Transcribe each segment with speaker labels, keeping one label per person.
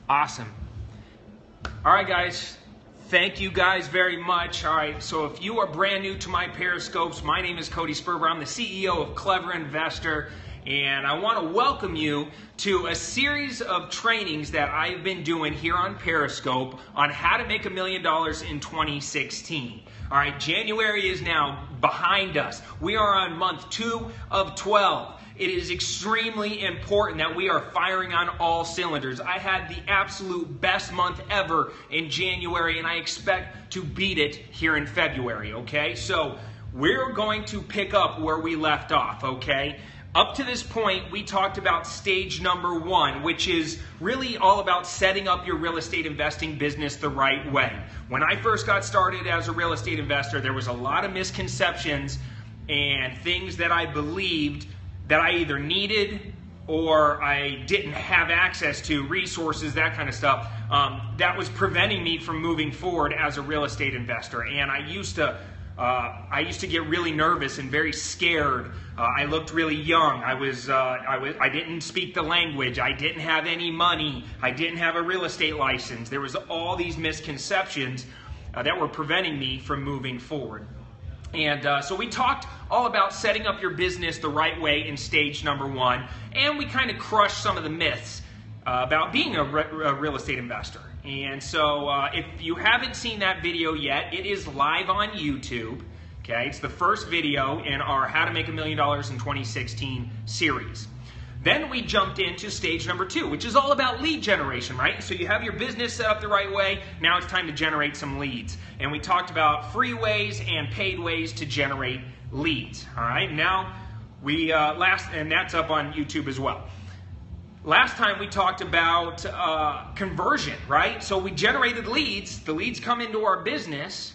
Speaker 1: Awesome. All right, guys. Thank you guys very much. All right, so if you are brand new to my Periscopes, my name is Cody Sperber. I'm the CEO of Clever Investor, and I want to welcome you to a series of trainings that I've been doing here on Periscope on how to make $1 million in 2016. All right, January is now behind us. We are on month 2 of 12. It is extremely important that we are firing on all cylinders. I had the absolute best month ever in January, and I expect to beat it here in February, okay? So we're going to pick up where we left off, okay? Up to this point, we talked about stage number 1, which is really all about setting up your real estate investing business the right way. When I first got started as a real estate investor, there was a lot of misconceptions and things that I believed that I either needed or I didn't have access to, resources, that kind of stuff, that was preventing me from moving forward as a real estate investor. And I used to get really nervous and very scared. I looked really young. I didn't speak the language. I didn't have any money. I didn't have a real estate license. There was all these misconceptions that were preventing me from moving forward. And so we talked all about setting up your business the right way in stage number 1, and we kind of crushed some of the myths about being a real estate investor. And so if you haven't seen that video yet, it is live on YouTube. Okay, it's the first video in our How to Make $1 Million in 2016 series. Then we jumped into stage number 2, which is all about lead generation, right? So you have your business set up the right way. Now it's time to generate some leads. And we talked about free ways and paid ways to generate leads. All right, now and that's up on YouTube as well. Last time we talked about conversion, right? So we generated leads. The leads come into our business.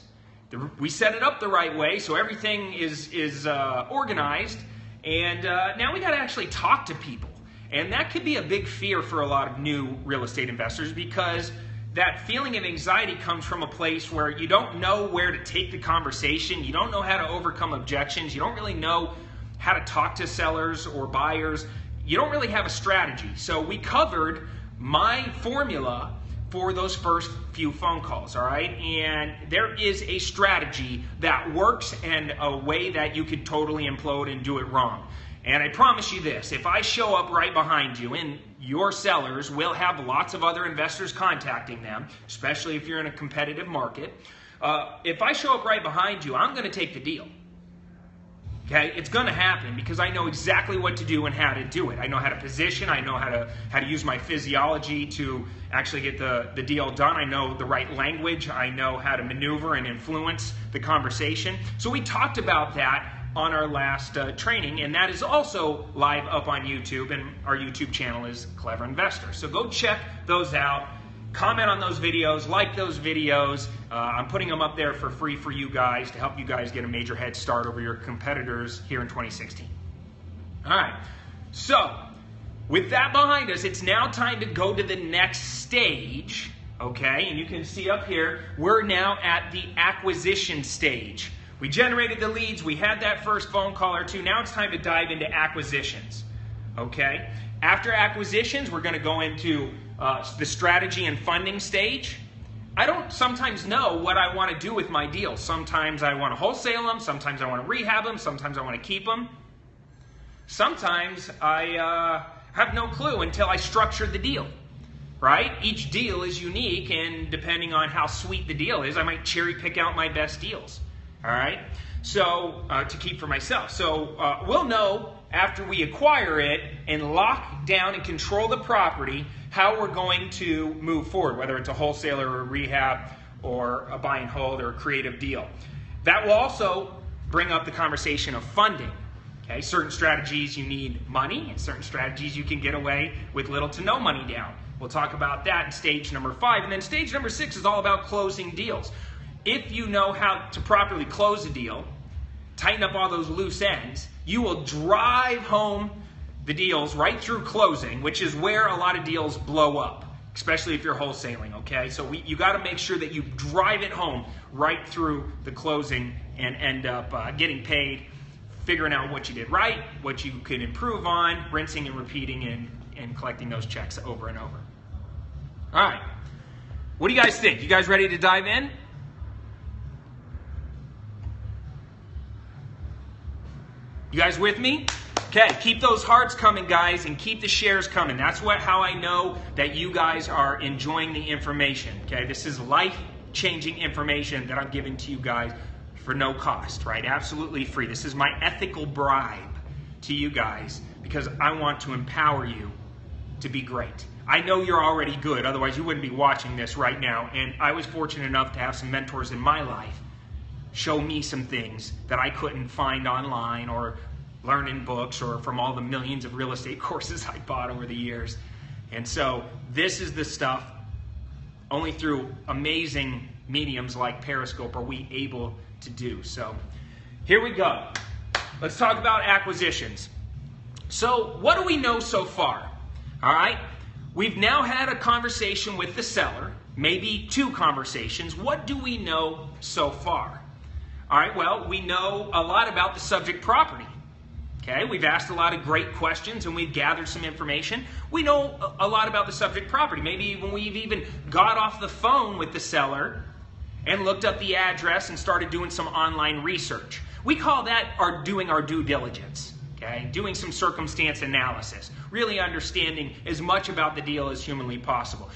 Speaker 1: We set it up the right way, so everything is organized. And now we got to actually talk to people. And that could be a big fear for a lot of new real estate investors, because that feeling of anxiety comes from a place where you don't know where to take the conversation. You don't know how to overcome objections. You don't really know how to talk to sellers or buyers. You don't really have a strategy. So we covered my formula for those first few phone calls, all right? And there is a strategy that works and a way that you could totally implode and do it wrong. And I promise you this, if I show up right behind you, and your sellers will have lots of other investors contacting them, especially if you're in a competitive market, if I show up right behind you, I'm gonna take the deal. Okay, it's going to happen because I know exactly what to do and how to do it. I know how to position. I know how to use my physiology to actually get the deal done. I know the right language. I know how to maneuver and influence the conversation. So we talked about that on our last training, and that is also live up on YouTube, and our YouTube channel is Clever Investor. So go check those out. Comment on those videos, like those videos. I'm putting them up there for free for you guys to help you guys get a major head start over your competitors here in 2016. All right, so with that behind us, it's now time to go to the next stage, okay? And you can see up here, we're now at the acquisition stage. We generated the leads, we had that first phone call or two, now it's time to dive into acquisitions, okay? After acquisitions, we're gonna go into the strategy and funding stage. I don't sometimes know what I want to do with my deals. Sometimes I want to wholesale them, sometimes I want to rehab them, sometimes I want to keep them. Sometimes I have no clue until I structure the deal, right? Each deal is unique, and depending on how sweet the deal is, I might cherry pick out my best deals, all right? So, to keep for myself. So we'll know after we acquire it and lock down and control the property how we're going to move forward, whether it's a wholesaler or a rehab or a buy and hold or a creative deal. That will also bring up the conversation of funding. Okay, certain strategies you need money, and certain strategies you can get away with little to no money down. We'll talk about that in stage number 5. And then stage number 6 is all about closing deals. If you know how to properly close a deal, tighten up all those loose ends, you will drive home the deals right through closing, which is where a lot of deals blow up, especially if you're wholesaling, okay? So you got to make sure that you drive it home right through the closing and end up getting paid, figuring out what you did right, what you could improve on, rinsing and repeating, and collecting those checks over and over. All right. What do you guys think? You guys ready to dive in? You guys with me? Okay, keep those hearts coming, guys, and keep the shares coming. That's how I know that you guys are enjoying the information. Okay, this is life-changing information that I'm giving to you guys for no cost, right? Absolutely free. This is my ethical bribe to you guys because I want to empower you to be great. I know you're already good, otherwise you wouldn't be watching this right now. And I was fortunate enough to have some mentors in my life show me some things that I couldn't find online or learn in books or from all the millions of real estate courses I bought over the years. And so this is the stuff only through amazing mediums like Periscope are we able to do. So here we go. Let's talk about acquisitions. So what do we know so far? All right. We've now had a conversation with the seller, maybe 2 conversations. What do we know so far? All right, well, we know a lot about the subject property. Okay, we've asked a lot of great questions and we've gathered some information. We know a lot about the subject property. Maybe when we've even got off the phone with the seller and looked up the address and started doing some online research. We call that doing our due diligence. Okay, doing some circumstance analysis, really understanding as much about the deal as humanly possible.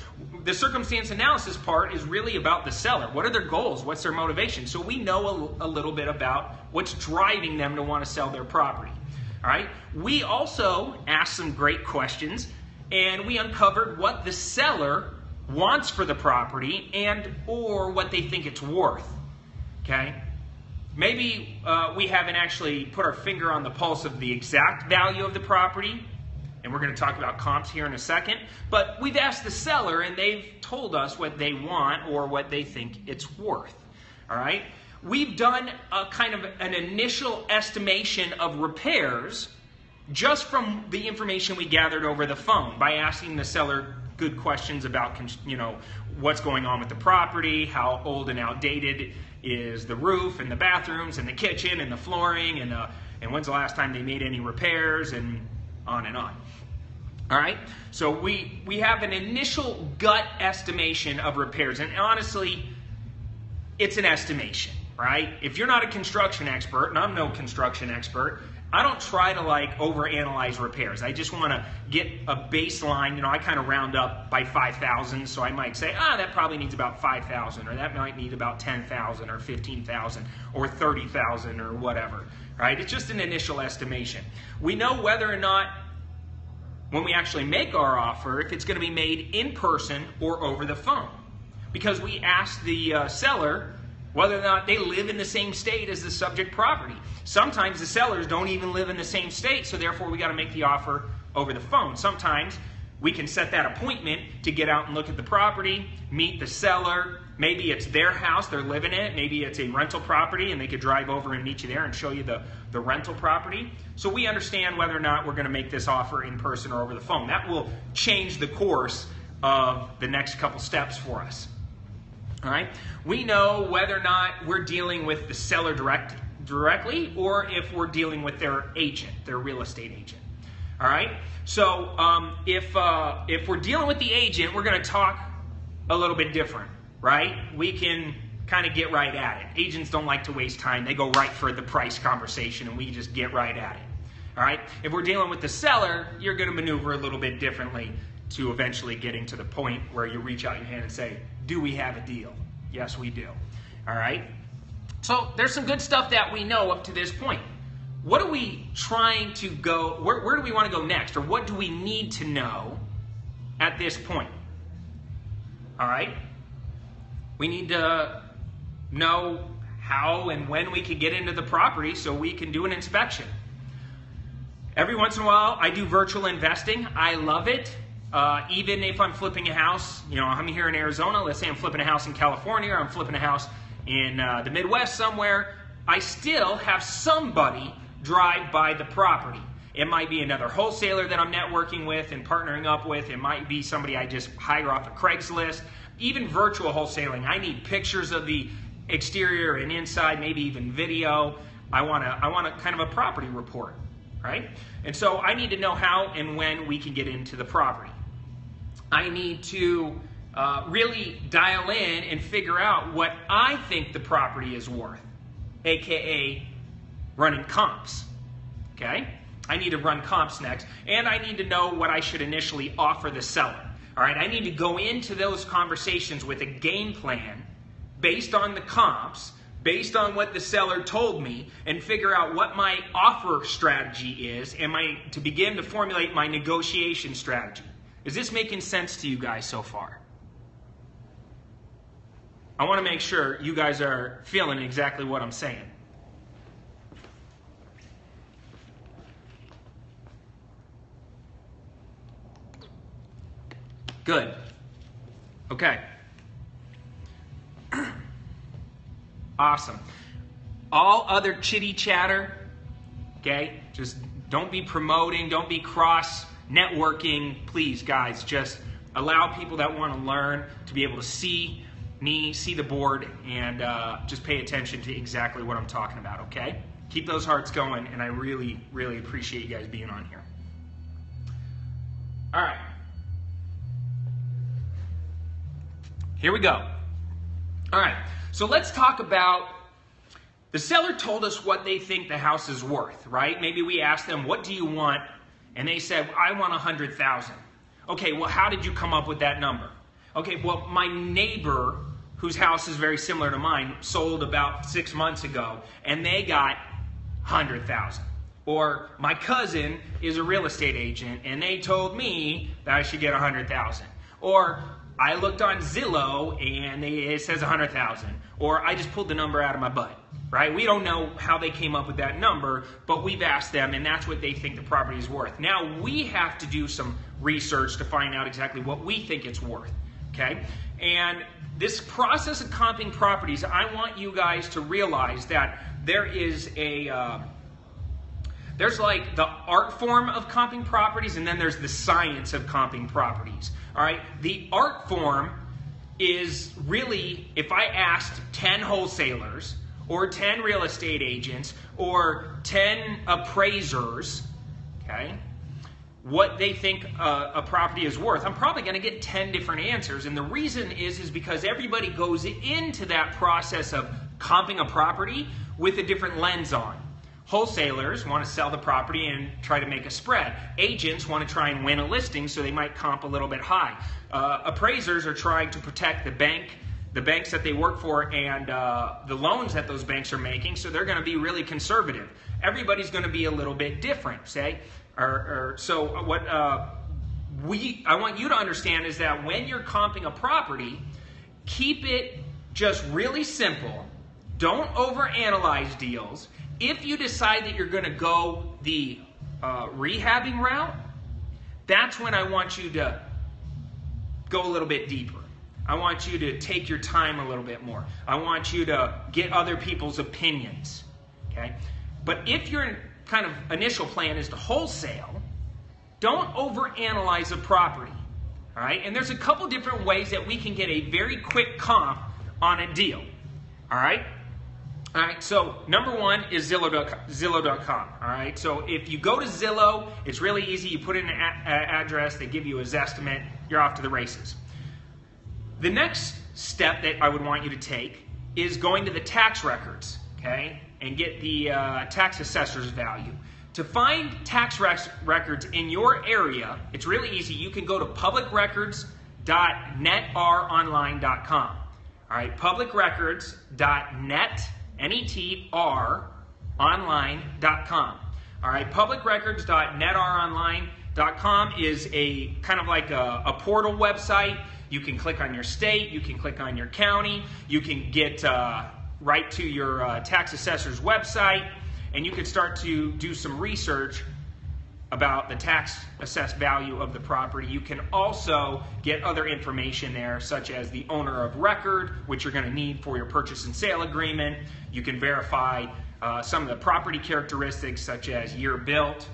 Speaker 1: The circumstance analysis part is really about the seller. What are their goals? What's their motivation? So we know a little bit about what's driving them to want to sell their property. All right. We also asked some great questions and we uncovered what the seller wants for the property and or what they think it's worth. Okay. Maybe we haven't actually put our finger on the pulse of the exact value of the property, and we're going to talk about comps here in a second, but we've asked the seller and they've told us what they want or what they think it's worth. All right? We've done a kind of an initial estimation of repairs just from the information we gathered over the phone by asking the seller good questions about, what's going on with the property, how old and outdated is the roof and the bathrooms and the kitchen and the flooring and when's the last time they made any repairs and on and on. All right, so we have an initial gut estimation of repairs, and honestly, it's an estimation, right? If you're not a construction expert, and I'm no construction expert, I don't try to overanalyze repairs. I just want to get a baseline. I kind of round up by 5,000, so I might say, that probably needs about 5,000, or that might need about 10,000, or 15,000, or 30,000, or whatever. Right? It's just an initial estimation. We know whether or not, when we actually make our offer, if it's going to be made in person or over the phone, because we asked the seller whether or not they live in the same state as the subject property. Sometimes the sellers don't even live in the same state, so therefore we got to make the offer over the phone. Sometimes we can set that appointment to get out and look at the property, meet the seller. Maybe it's their house, they're living in it. Maybe it's a rental property and they could drive over and meet you there and show you the rental property. So we understand whether or not we're going to make this offer in person or over the phone. That will change the course of the next couple steps for us. All right. We know whether or not we're dealing with the seller directly or if we're dealing with their agent, their real estate agent. All right. So if we're dealing with the agent, we're going to talk a little bit different, right? We can kind of get right at it. Agents don't like to waste time. They go right for the price conversation, and we just get right at it. All right. If we're dealing with the seller, you're going to maneuver a little bit differently to eventually getting to the point where you reach out your hand and say, do we have a deal? Yes, we do. All right. So there's some good stuff that we know up to this point. What are we trying to go, where do we want to go next? Or what do we need to know at this point? All right. We need to know how and when we can get into the property so we can do an inspection. Every once in a while, I do virtual investing. I love it. Even if I'm flipping a house, I'm here in Arizona, let's say I'm flipping a house in California, or I'm flipping a house in the Midwest somewhere, I still have somebody drive by the property. It might be another wholesaler that I'm networking with and partnering up with. It might be somebody I just hire off of Craigslist. Even virtual wholesaling, I need pictures of the exterior and inside, maybe even video. I want a kind of a property report, right? And so I need to know how and when we can get into the property. I need to really dial in and figure out what I think the property is worth, aka running comps. Okay? I need to run comps next, and I need to know what I should initially offer the seller. All right, I need to go into those conversations with a game plan based on the comps, based on what the seller told me, and figure out what my offer strategy is, and to begin to formulate my negotiation strategy. Is this making sense to you guys so far? I want to make sure you guys are feeling exactly what I'm saying. Good. Okay. Awesome. All other chitty chatter, okay? Just don't be promoting, don't be cross networking. Please, guys, just allow people that want to learn to be able to see me, see the board, and just pay attention to exactly what I'm talking about, okay? Keep those hearts going, and I really, really appreciate you guys being on here. All right. Here we go. All right, so let's talk about, the seller told us what they think the house is worth, right? Maybe we asked them, what do you want? And they said, I want $100,000. Okay, well, how did you come up with that number? Okay, well, my neighbor, whose house is very similar to mine, sold about 6 months ago, and they got $100,000. Or my cousin is a real estate agent, and they told me that I should get $100,000. Or I looked on Zillow and it says 100,000, or I just pulled the number out of my butt, right? We don't know how they came up with that number, but we've asked them and that's what they think the property is worth. Now we have to do some research to find out exactly what we think it's worth, okay? And this process of comping properties, I want you guys to realize that there is there's like the art form of comping properties, and then there's the science of comping properties. All right, the art form is really, if I asked 10 wholesalers or 10 real estate agents or 10 appraisers, okay, what they think a property is worth, I'm probably going to get 10 different answers. And the reason is because everybody goes into that process of comping a property with a different lens on. Wholesalers want to sell the property and try to make a spread. Agents want to try and win a listing, so they might comp a little bit high. Appraisers are trying to protect the banks that they work for, and the loans that those banks are making, so they're going to be really conservative. Everybody's going to be a little bit different, say. So what I want you to understand is that when you're comping a property, keep it just really simple. Don't overanalyze deals. If you decide that you're going to go the rehabbing route, that's when I want you to go a little bit deeper. I want you to take your time a little bit more. I want you to get other people's opinions, okay? But if your kind of initial plan is to wholesale, don't overanalyze a property, all right? And there's a couple different ways that we can get a very quick comp on a deal, all right? All right, so number one is Zillow.com, all right? So if you go to Zillow, it's really easy. You put in an address, they give you a Zestimate, you're off to the races. The next step that I would want you to take is going to the tax records, okay, and get the tax assessor's value. To find tax records in your area, it's really easy. You can go to publicrecords.netronline.com. All right, publicrecords.net netronline.com. All right, publicrecords.netronline.com is a kind of like a portal website. You can click on your state, you can click on your county, you can get right to your tax assessor's website, and you can start to do some research about the tax assessed value of the property. You can also get other information there, such as the owner of record, which you're going to need for your purchase and sale agreement. You can verify some of the property characteristics, such as year built,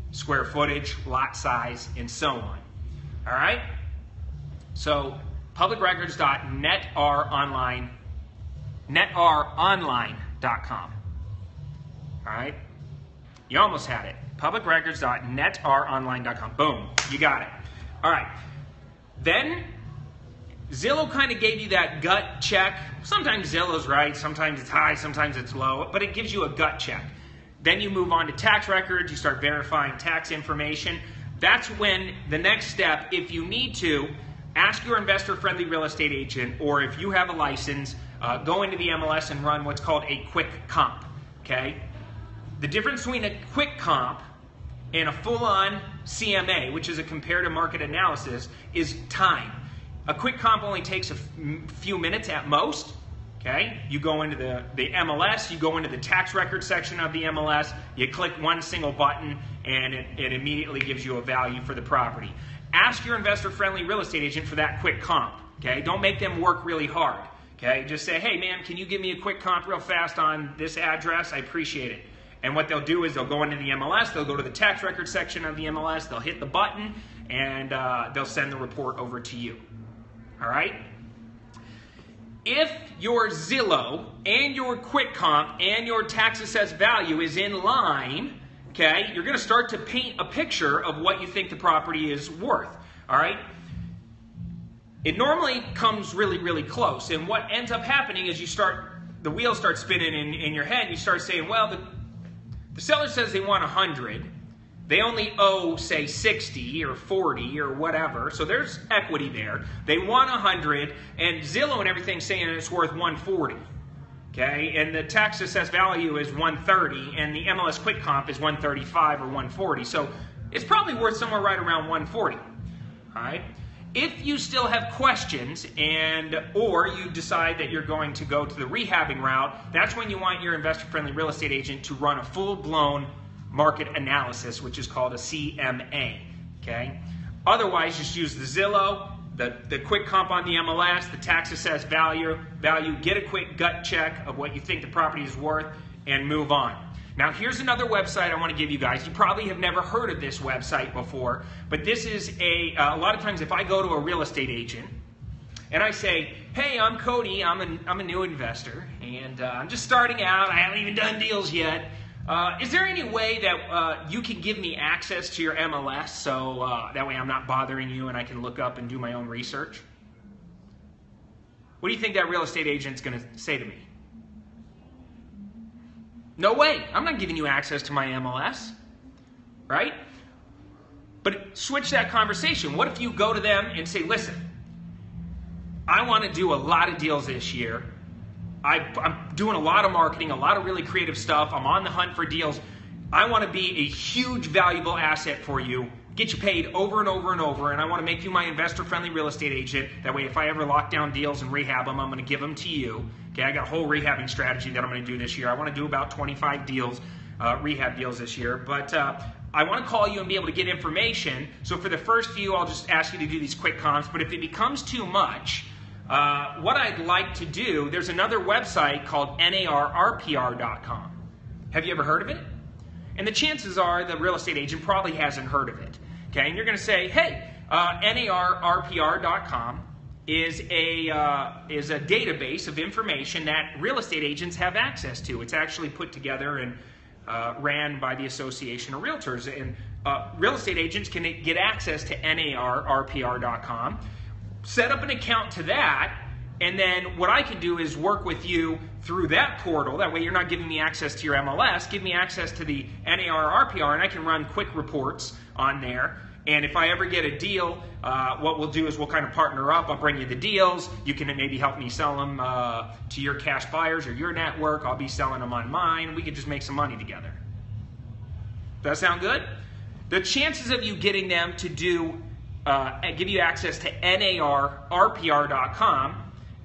Speaker 1: square footage, lot size, and so on. All right? So publicrecords.netronline.com. All right? You almost had it. publicrecords.netronline.com. Boom, you got it. All right. Then Zillow kind of gave you that gut check. Sometimes Zillow's right, sometimes it's high, sometimes it's low, but it gives you a gut check. Then you move on to tax records, you start verifying tax information. That's when the next step, if you need to, ask your investor-friendly real estate agent, or if you have a license, go into the MLS and run what's called a quick comp, okay? The difference between a quick comp and a full-on CMA, which is a comparative market analysis, is time. A quick comp only takes a few minutes at most, okay? You go into the MLS, you go into the tax record section of the MLS, you click one single button, and it immediately gives you a value for the property. Ask your investor-friendly real estate agent for that quick comp, okay? Don't make them work really hard, okay? Just say, hey man, can you give me a quick comp real fast on this address? I appreciate it. And what they'll do is they'll go into the MLS, they'll go to the tax record section of the MLS, they'll hit the button, and they'll send the report over to you, all right? If your Zillow and your quick comp and your tax assessed value is in line, okay, you're going to start to paint a picture of what you think the property is worth, all right? It normally comes really, really close, and what ends up happening is the wheels start spinning in your head, and you start saying, well, the seller says they want 100, they only owe, say, 60 or 40 or whatever, so there's equity there. They want 100, and Zillow and everything's saying it's worth 140. Okay, and the tax assessed value is 130, and the MLS quick comp is 135 or 140. So it's probably worth somewhere right around 140. All right. If you still have questions or you decide that you're going to go to the rehabbing route, that's when you want your investor-friendly real estate agent to run a full-blown market analysis, which is called a CMA. Okay. Otherwise, just use the Zillow, the quick comp on the MLS, the tax assessed value, get a quick gut check of what you think the property is worth, and move on. Now here's another website I want to give you guys. You probably have never heard of this website before, but this is a lot of times if I go to a real estate agent and I say, hey, I'm Cody, I'm a new investor, and I'm just starting out, I haven't even done deals yet. Is there any way that you can give me access to your MLS so that way I'm not bothering you and I can look up and do my own research? What do you think that real estate agent's going to say to me? No way. I'm not giving you access to my MLS, right? But switch that conversation. What if you go to them and say, listen, I want to do a lot of deals this year. I'm doing a lot of marketing, a lot of really creative stuff. I'm on the hunt for deals. I want to be a huge valuable asset for you, get you paid over and over and over, and I want to make you my investor-friendly real estate agent. That way, if I ever lock down deals and rehab them, I'm going to give them to you. Okay, I got a whole rehabbing strategy that I'm going to do this year. I want to do about 25 deals, rehab deals this year, but I want to call you and be able to get information. So for the first few, I'll just ask you to do these quick comps, but if it becomes too much, what I'd like to do, there's another website called NARRPR.com. Have you ever heard of it? And the chances are the real estate agent probably hasn't heard of it. Okay, and you're going to say, hey, NARRPR.com is a database of information that real estate agents have access to. It's actually put together and ran by the Association of Realtors. And real estate agents can get access to NARRPR.com. Set up an account to that, and then what I can do is work with you through that portal. That way you're not giving me access to your MLS, give me access to the NARRPR, and I can run quick reports on there. And if I ever get a deal, what we'll do is we'll kind of partner up. I'll bring you the deals. You can maybe help me sell them to your cash buyers or your network. I'll be selling them on mine. We could just make some money together. Does that sound good? The chances of you getting them to give you access to NARRPR.com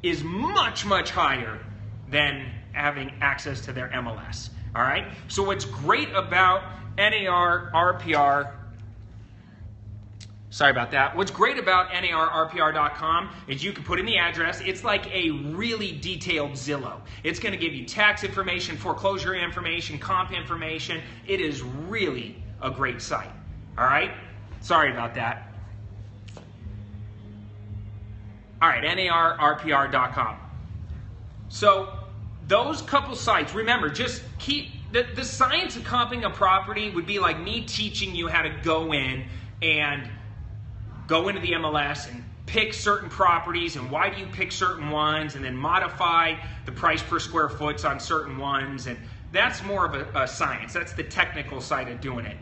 Speaker 1: is much, much higher than having access to their MLS. All right? So what's great about NARRPR, sorry about that. What's great about NARRPR.com is you can put in the address. It's like a really detailed Zillow. It's going to give you tax information, foreclosure information, comp information. It is really a great site. All right? Sorry about that. All right, NARRPR.com. So those couple sites, remember, just keep, the science of comping a property would be like me teaching you how to go in and go into the MLS and pick certain properties and why do you pick certain ones, and then modify the price per square foot on certain ones. And that's more of a science. That's the technical side of doing it.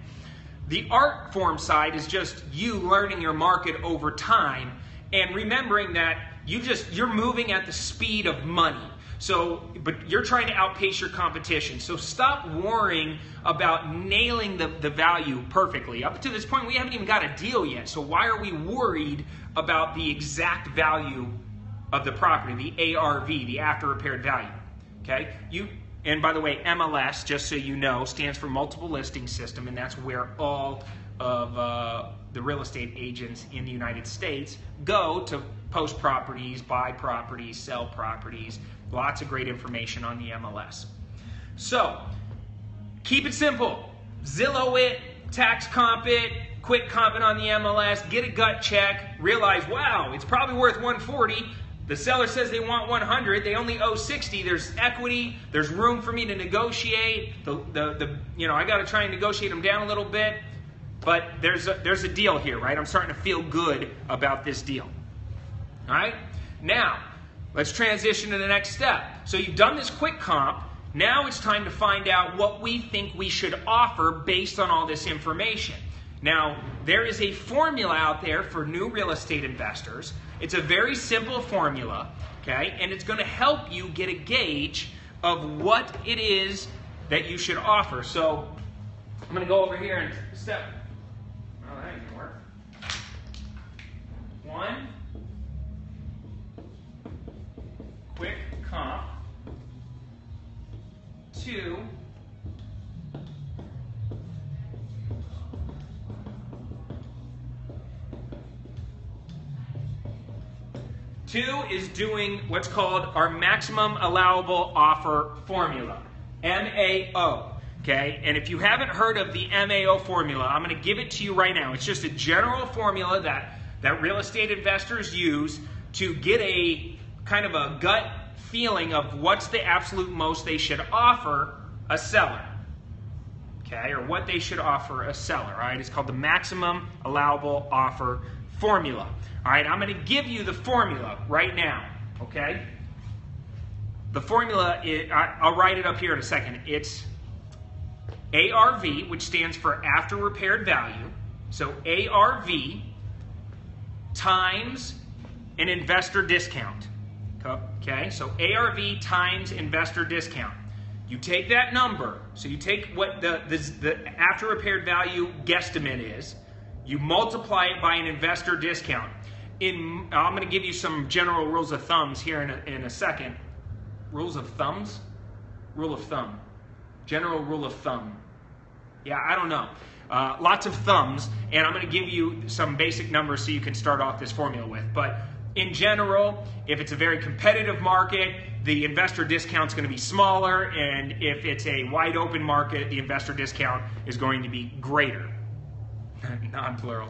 Speaker 1: The art form side is just you learning your market over time and remembering that you're moving at the speed of money. So, but you're trying to outpace your competition. So stop worrying about nailing the value perfectly. Up to this point, we haven't even got a deal yet. So why are we worried about the exact value of the property, the ARV, the after repaired value? Okay? And by the way, MLS, just so you know, stands for Multiple Listing System, and that's where all of the real estate agents in the United States go to post properties, buy properties, sell properties. Lots of great information on the MLS. So, keep it simple. Zillow it, tax comp it, quick comp it on the MLS, get a gut check, realize, wow, it's probably worth 140. The seller says they want 100, they only owe 60. There's equity, there's room for me to negotiate. I got to try and negotiate them down a little bit, but there's a deal here, right? I'm starting to feel good about this deal. All right? Now, let's transition to the next step. So you've done this quick comp. Now it's time to find out what we think we should offer based on all this information. Now, there is a formula out there for new real estate investors. It's a very simple formula, okay? And it's going to help you get a gauge of what it is that you should offer. So I'm going to go over here and step. Oh, that ain't going to work. 1. Quick comp. 2. Two is doing what's called our maximum allowable offer formula, MAO. Okay, and if you haven't heard of the MAO formula, I'm going to give it to you right now. It's just a general formula that real estate investors use to get a kind of a gut feeling of what's the absolute most they should offer a seller. Okay, or what they should offer a seller. All right, it's called the maximum allowable offer formula. All right, I'm going to give you the formula right now. Okay, the formula I'll write it up here in a second. It's ARV, which stands for after repaired value. So ARV times an investor discount. Okay, so ARV times investor discount. You take that number, so you take what the after repaired value guesstimate is, you multiply it by an investor discount. I'm going to give you some general rules of thumbs here in a second. Rules of thumbs? Rule of thumb. General rule of thumb. Yeah, I don't know. Lots of thumbs, and I'm going to give you some basic numbers so you can start off this formula with. But in general, if it's a very competitive market, the investor discount is going to be smaller, and if it's a wide open market, the investor discount is going to be greater. Non-plural.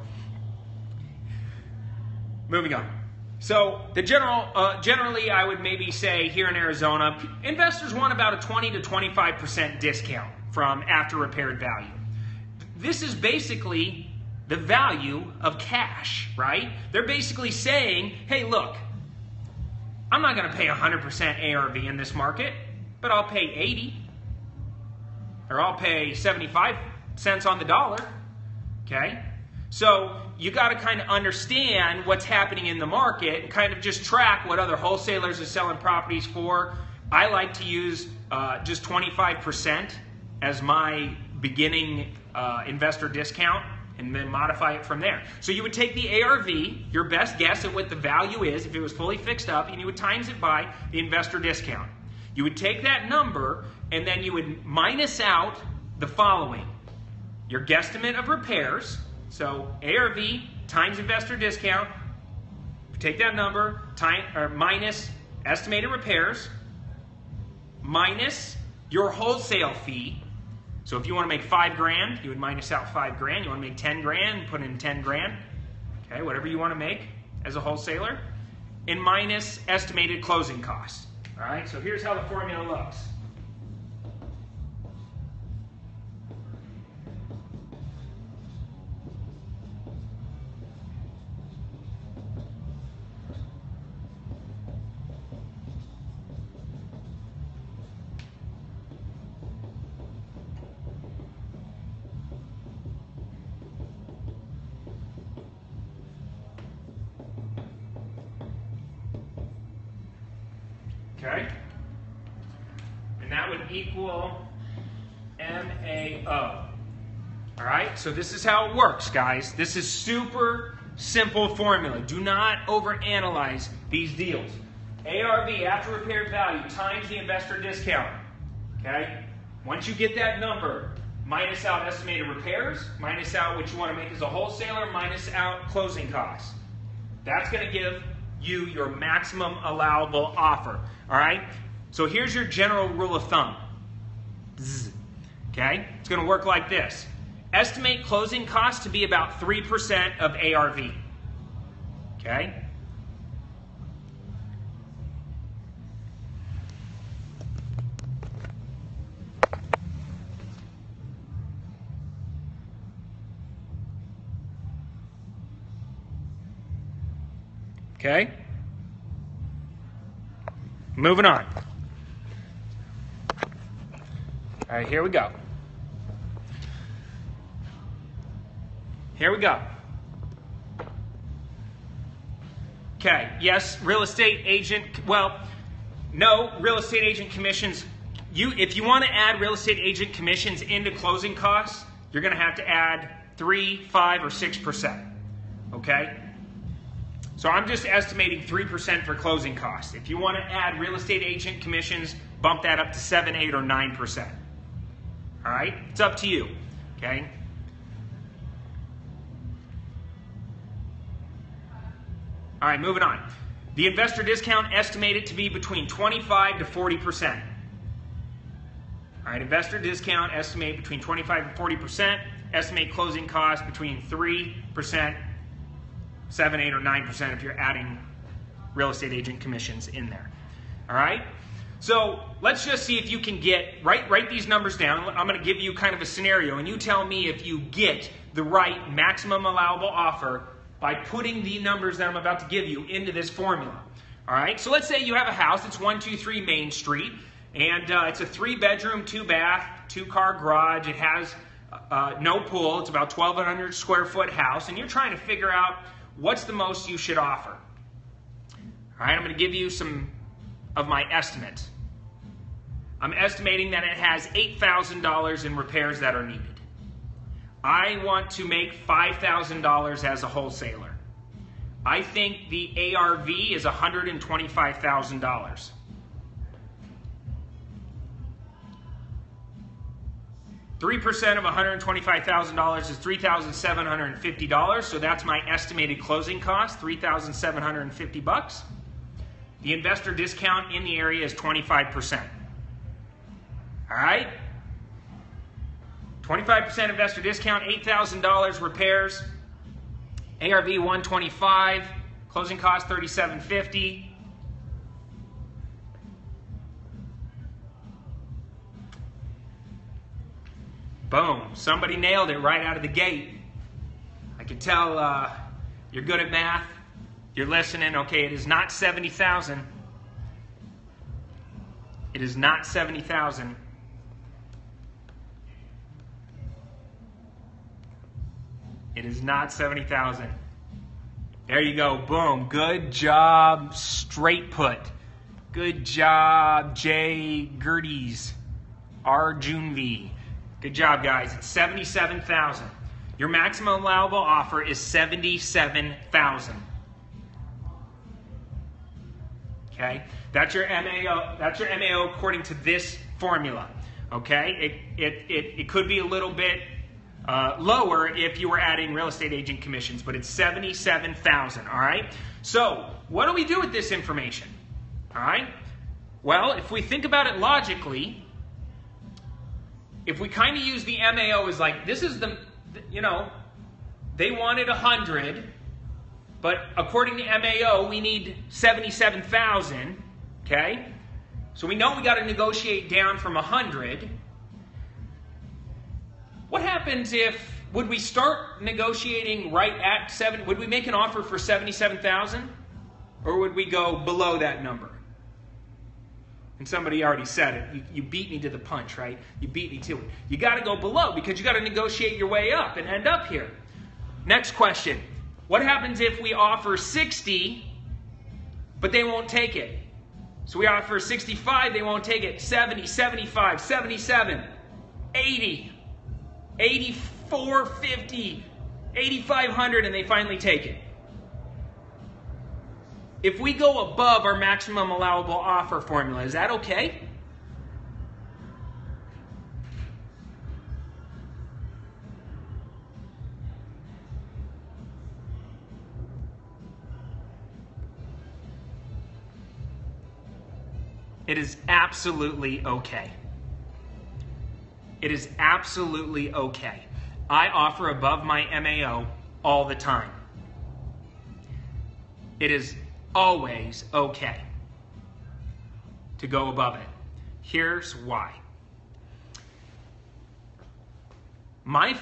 Speaker 1: Moving on. So the generally, I would maybe say here in Arizona, investors want about a 20 to 25% discount from after repaired value. This is basically the value of cash, right? They're basically saying, hey, look, I'm not going to pay 100% ARV in this market, but I'll pay 80, or I'll pay 75 cents on the dollar, okay? So you got to kind of understand what's happening in the market and kind of just track what other wholesalers are selling properties for. I like to use just 25% as my beginning investor discount and then modify it from there. So you would take the ARV, your best guess at what the value is if it was fully fixed up, and you would times it by the investor discount. You would take that number and then you would minus out the following. Your guesstimate of repairs, so ARV times investor discount, take that number, minus estimated repairs, minus your wholesale fee. So if you want to make $5,000, you would minus out $5,000. You want to make $10,000, put in $10,000. Okay, whatever you want to make as a wholesaler, and minus estimated closing costs. All right, so here's how the formula looks. Okay? And that would equal MAO. All right? So this is how it works, guys. This is super simple formula. Do not overanalyze these deals. ARV, after repaired value, times the investor discount. Okay? Once you get that number, minus out estimated repairs, minus out what you want to make as a wholesaler, minus out closing costs. That's going to give you your maximum allowable offer. All right? So here's your general rule of thumb. Okay? It's going to work like this. Estimate closing costs to be about 3% of ARV. Okay? Okay? Moving on. All right, here we go. Here we go. Okay, yes, real estate agent, well, no, real estate agent commissions. If you want to add real estate agent commissions into closing costs, you're going to have to add 3, 5, or 6%. Okay? So I'm just estimating 3% for closing costs. If you want to add real estate agent commissions, bump that up to 7, 8, or 9%. All right? It's up to you. Okay? All right, moving on. The investor discount estimated to be between 25 to 40%. All right, investor discount estimated between 25 and 40%. Estimate closing costs between 3%, 7, 8, or 9% if you're adding real estate agent commissions in there. All right? So let's just see if you can write these numbers down. I'm going to give you kind of a scenario, and you tell me if you get the right maximum allowable offer by putting the numbers that I'm about to give you into this formula. All right? So let's say you have a house. It's 123 Main Street, and it's a 3-bedroom, 2-bath, 2-car garage. It has no pool. It's about 1,200 square foot house, and you're trying to figure out what's the most you should offer. All right, I'm going to give you some of my estimates. I'm estimating that it has $8,000 in repairs that are needed. I want to make $5,000 as a wholesaler. I think the ARV is $125,000. 3% of $125,000 is $3,750, so that's my estimated closing cost, $3,750. The investor discount in the area is 25%. All right? 25% investor discount, $8,000 repairs, ARV 125, closing cost 3750. Boom, somebody nailed it right out of the gate. I can tell you're good at math, you're listening. Okay, it is not 70,000. It is not 70,000. It is not 70,000. There you go. Boom. Good job, Straight Put. Good job, Jay Gerdes. Arjunvi. Good job, guys. It's 77,000. Your maximum allowable offer is 77,000. Okay? That's your MAO. That's your MAO according to this formula. Okay? It could be a little bit lower if you were adding real estate agent commissions, but it's 77,000, all right? So, what do we do with this information? All right? Well, if we think about it logically, if we kind of use the MAO as like, this is the, you know, they wanted 100, but according to MAO, we need 77,000, okay? So we know we got to negotiate down from 100. What happens if, would we start negotiating right at would we make an offer for 77,000? Or would we go below that number? And somebody already said it. You beat me to the punch, right? You beat me to it. You got to go below because you got to negotiate your way up and end up here. Next question. What happens if we offer 60, but they won't take it? So we offer 65, they won't take it. 70, 75, 77, 80, 84, 50, 8,500, and they finally take it. If we go above our maximum allowable offer formula, is that okay? It is absolutely okay. It is absolutely okay. I offer above my MAO all the time. It is always okay to go above it. Here's why. My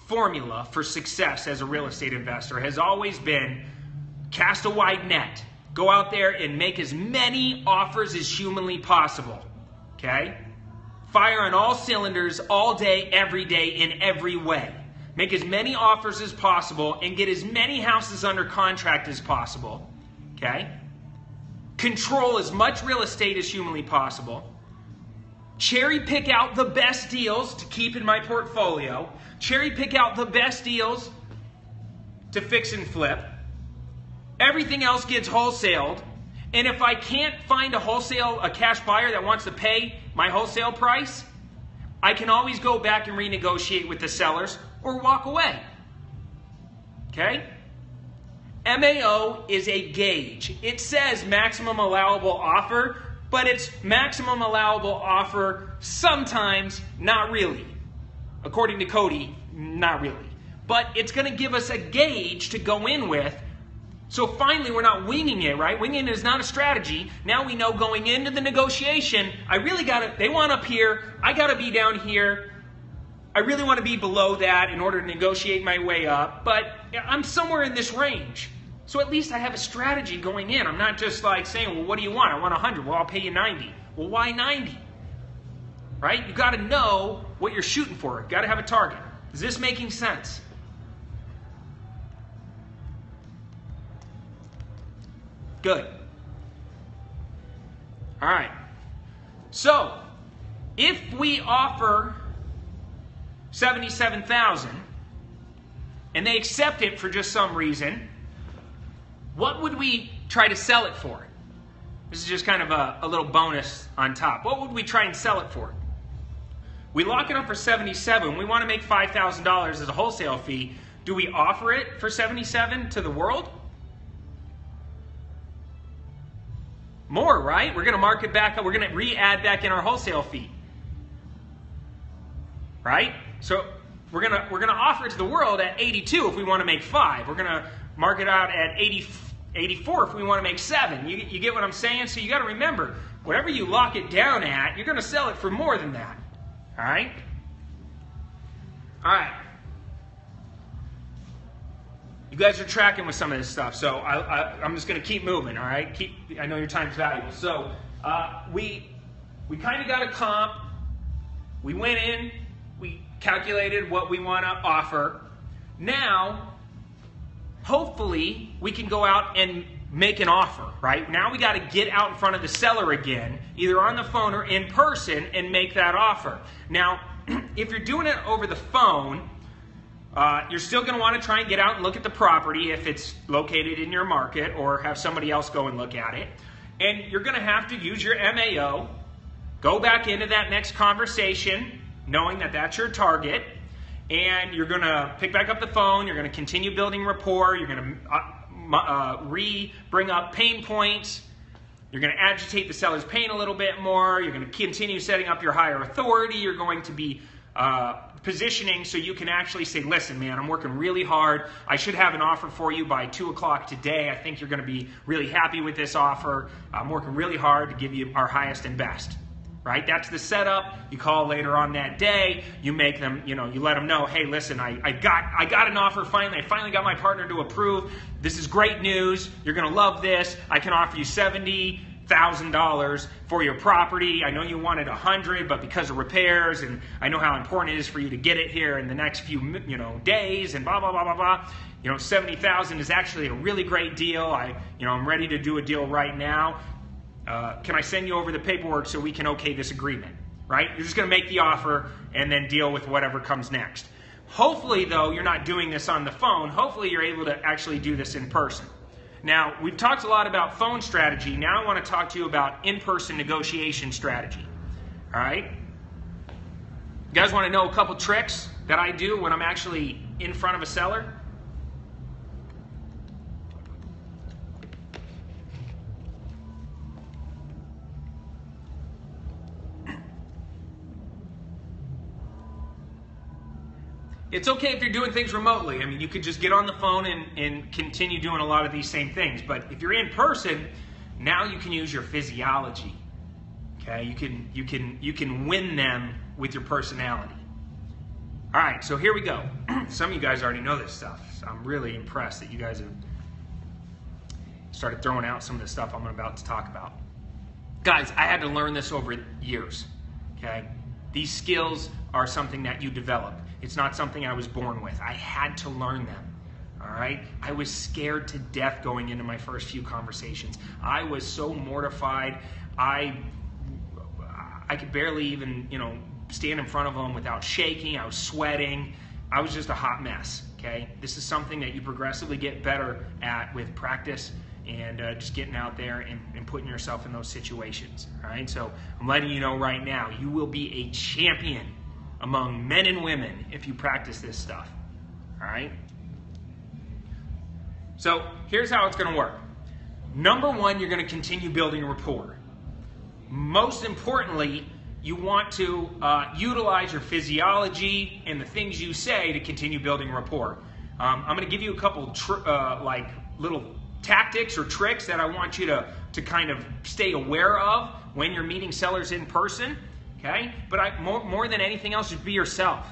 Speaker 1: formula for success as a real estate investor has always been cast a wide net. Go out there and make as many offers as humanly possible. Okay? Fire on all cylinders all day, every day, in every way. Make as many offers as possible and get as many houses under contract as possible. Okay? Control as much real estate as humanly possible. Cherry pick out the best deals to keep in my portfolio. Cherry pick out the best deals to fix and flip. Everything else gets wholesaled. And if I can't find a cash buyer that wants to pay my wholesale price, I can always go back and renegotiate with the sellers or walk away. Okay? MAO is a gauge. It says maximum allowable offer, but it's maximum allowable offer sometimes, not really. According to Cody, not really. But it's going to give us a gauge to go in with. So finally, we're not winging it, right? Winging it is not a strategy. Now we know going into the negotiation, they want up here, I got to be down here. I really want to be below that in order to negotiate my way up, but I'm somewhere in this range. So at least I have a strategy going in. I'm not just like saying, well, what do you want? I want 100. Well, I'll pay you 90. Well, why 90? Right? You got to know what you're shooting for. You got to have a target. Is this making sense? Good. All right. So, if we offer $77,000 and they accept it for just some reason, what would we try to sell it for? This is just kind of a little bonus on top. What would we try and sell it for? We lock it up for $77,000. We want to make $5,000 as a wholesale fee. Do we offer it for $77,000 to the world? More, right? We're going to mark it back up. We're going to re-add back in our wholesale fee. Right? So we're going to offer it to the world at 82 if we want to make 5. We're going to mark it out at 84 if we want to make 7. You get what I'm saying? So you got to remember, whatever you lock it down at, you're going to sell it for more than that. All right? All right. You guys are tracking with some of this stuff, so I'm just going to keep moving, all right? I know your time's valuable. So we kind of got a comp. We went in. We calculated what we want to offer. Now, hopefully, we can go out and make an offer, right? Now we got to get out in front of the seller again, either on the phone or in person, and make that offer. Now, if you're doing it over the phone, you're still going to want to try and get out and look at the property if it's located in your market, or have somebody else go and look at it. And you're going to have to use your MAO, go back into that next conversation, knowing that that's your target, and you're going to pick back up the phone, you're going to continue building rapport, you're going to bring up pain points, you're going to agitate the seller's pain a little bit more, you're going to continue setting up your higher authority, you're going to be positioning so you can actually say, listen, man, I'm working really hard. I should have an offer for you by 2 o'clock today. I think you're going to be really happy with this offer. I'm working really hard to give you our highest and best. Right? That's the setup. You call later on that day. You make them, you let them know, hey, listen, I got an offer finally. I finally got my partner to approve. This is great news. You're going to love this. I can offer you $70,000 for your property. I know you wanted 100, but because of repairs, and I know how important it is for you to get it here in the next few, days, and blah blah blah blah blah. $70,000 is actually a really great deal. I'm ready to do a deal right now. can I send you over the paperwork so we can okay this agreement, right? You're just going to make the offer and then deal with whatever comes next. Hopefully, though, you're not doing this on the phone. Hopefully, you're able to actually do this in person. Now, we've talked a lot about phone strategy. Now I want to talk to you about in-person negotiation strategy. All right? You guys want to know a couple tricks that I do when I'm actually in front of a seller? It's okay if you're doing things remotely. I mean, you could just get on the phone and continue doing a lot of these same things. But if you're in person, now you can use your physiology. Okay, you can win them with your personality. All right, so here we go. Some of you guys already know this stuff. So I'm really impressed that you guys have started throwing out some of the stuff I'm about to talk about. Guys, I had to learn this over years. Okay, these skills are something that you develop. It's not something I was born with. I had to learn them, all right? I was scared to death going into my first few conversations. I was so mortified. I could barely even, stand in front of them without shaking. I was sweating. I was just a hot mess, okay? This is something that you progressively get better at with practice and just getting out there and putting yourself in those situations, all right? So I'm letting you know right now, you will be a champion among men and women if you practice this stuff, all right? So here's how it's going to work. Number one, you're going to continue building rapport. Most importantly, you want to utilize your physiology and the things you say to continue building rapport. I'm going to give you a couple like little tactics or tricks that I want you to kind of stay aware of when you're meeting sellers in person. Okay? But more than anything else, just be yourself.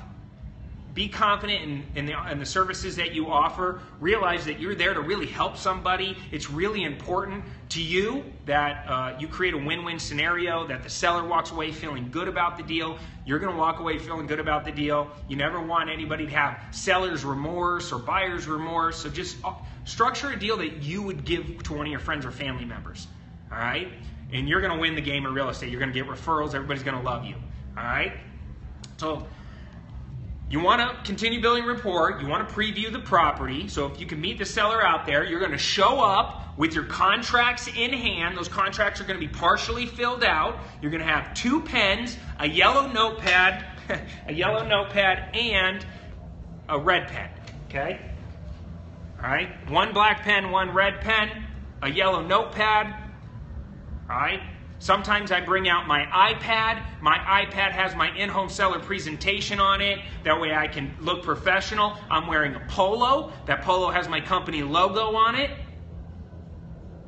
Speaker 1: Be confident in the services that you offer. Realize that you're there to really help somebody. It's really important to you that you create a win-win scenario, that the seller walks away feeling good about the deal. You're going to walk away feeling good about the deal. You never want anybody to have seller's remorse or buyer's remorse. So just structure a deal that you would give to one of your friends or family members. All right? And you're going to win the game of real estate. You're going to get referrals. Everybody's going to love you. All right? So you want to continue building rapport. You want to preview the property. So if you can meet the seller out there, you're going to show up with your contracts in hand. Those contracts are going to be partially filled out. You're going to have 2 pens, a yellow notepad, and a red pen. Okay? All right? 1 black pen, 1 red pen, a yellow notepad. All right. Sometimes I bring out my iPad. My iPad has my in-home seller presentation on it. That way I can look professional. I'm wearing a polo. That polo has my company logo on it.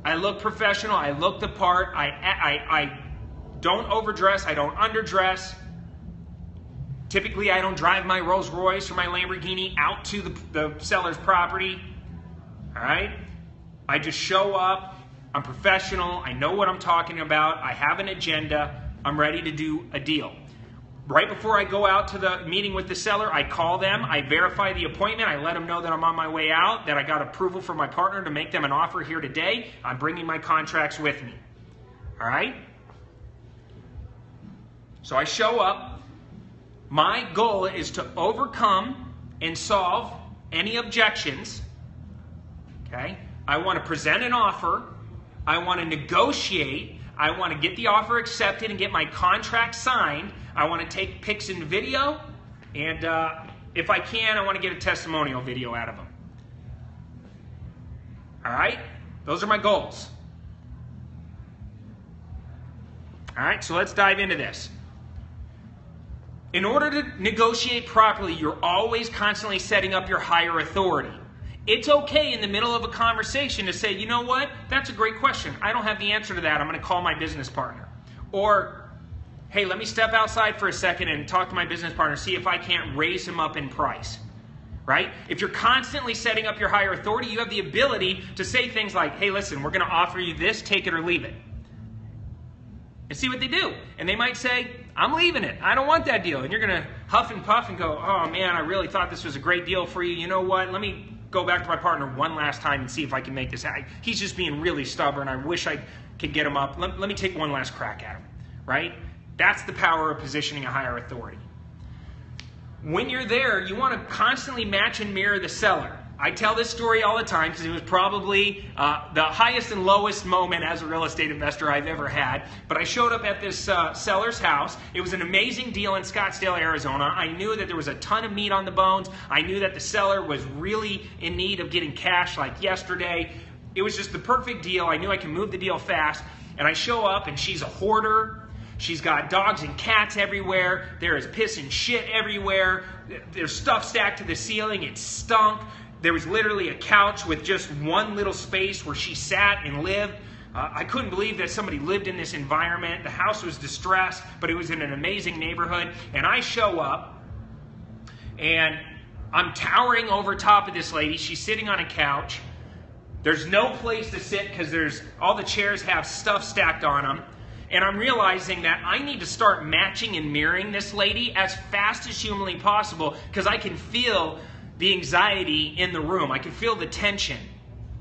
Speaker 1: I look professional. I look the part. I don't overdress. I don't underdress. Typically, I don't drive my Rolls Royce or my Lamborghini out to the seller's property. All right. I just show up. I'm professional. I know what I'm talking about. I have an agenda. I'm ready to do a deal. Right before I go out to the meeting with the seller, I call them. I verify the appointment. I let them know that I'm on my way out, that I got approval from my partner to make them an offer here today. I'm bringing my contracts with me. All right? So I show up. My goal is to overcome and solve any objections. Okay? I want to present an offer. I want to negotiate. I want to get the offer accepted and get my contract signed. I want to take pics and video. And if I can, I want to get a testimonial video out of them. All right? Those are my goals. All right, so let's dive into this. In order to negotiate properly, you're always constantly setting up your higher authority. It's okay in the middle of a conversation to say, you know what, that's a great question. I don't have the answer to that. I'm going to call my business partner. Or, hey, let me step outside for a second and talk to my business partner, see if I can't raise him up in price. Right? If you're constantly setting up your higher authority, you have the ability to say things like, hey, listen, we're going to offer you this, take it or leave it. And see what they do. And they might say, I'm leaving it. I don't want that deal. And you're going to huff and puff and go, oh man, I really thought this was a great deal for you. You know what? Let me go back to my partner one last time and see if I can make this happen. He's just being really stubborn. I wish I could get him up. Let me take one last crack at him, right? That's the power of positioning a higher authority. When you're there, you want to constantly match and mirror the seller. I tell this story all the time because it was probably the highest and lowest moment as a real estate investor I've ever had. But I showed up at this seller's house. It was an amazing deal in Scottsdale, Arizona. I knew that there was a ton of meat on the bones. I knew that the seller was really in need of getting cash like yesterday. It was just the perfect deal. I knew I could move the deal fast. And I show up and she's a hoarder. She's got dogs and cats everywhere. There is piss and shit everywhere. There's stuff stacked to the ceiling. It stunk. There was literally a couch with just one little space where she sat and lived. I couldn't believe that somebody lived in this environment. The house was distressed, but it was in an amazing neighborhood. And I show up, and I'm towering over top of this lady. She's sitting on a couch. There's no place to sit because all the chairs have stuff stacked on them. And I'm realizing that I need to start matching and mirroring this lady as fast as humanly possible because I can feel the anxiety in the room. I could feel the tension.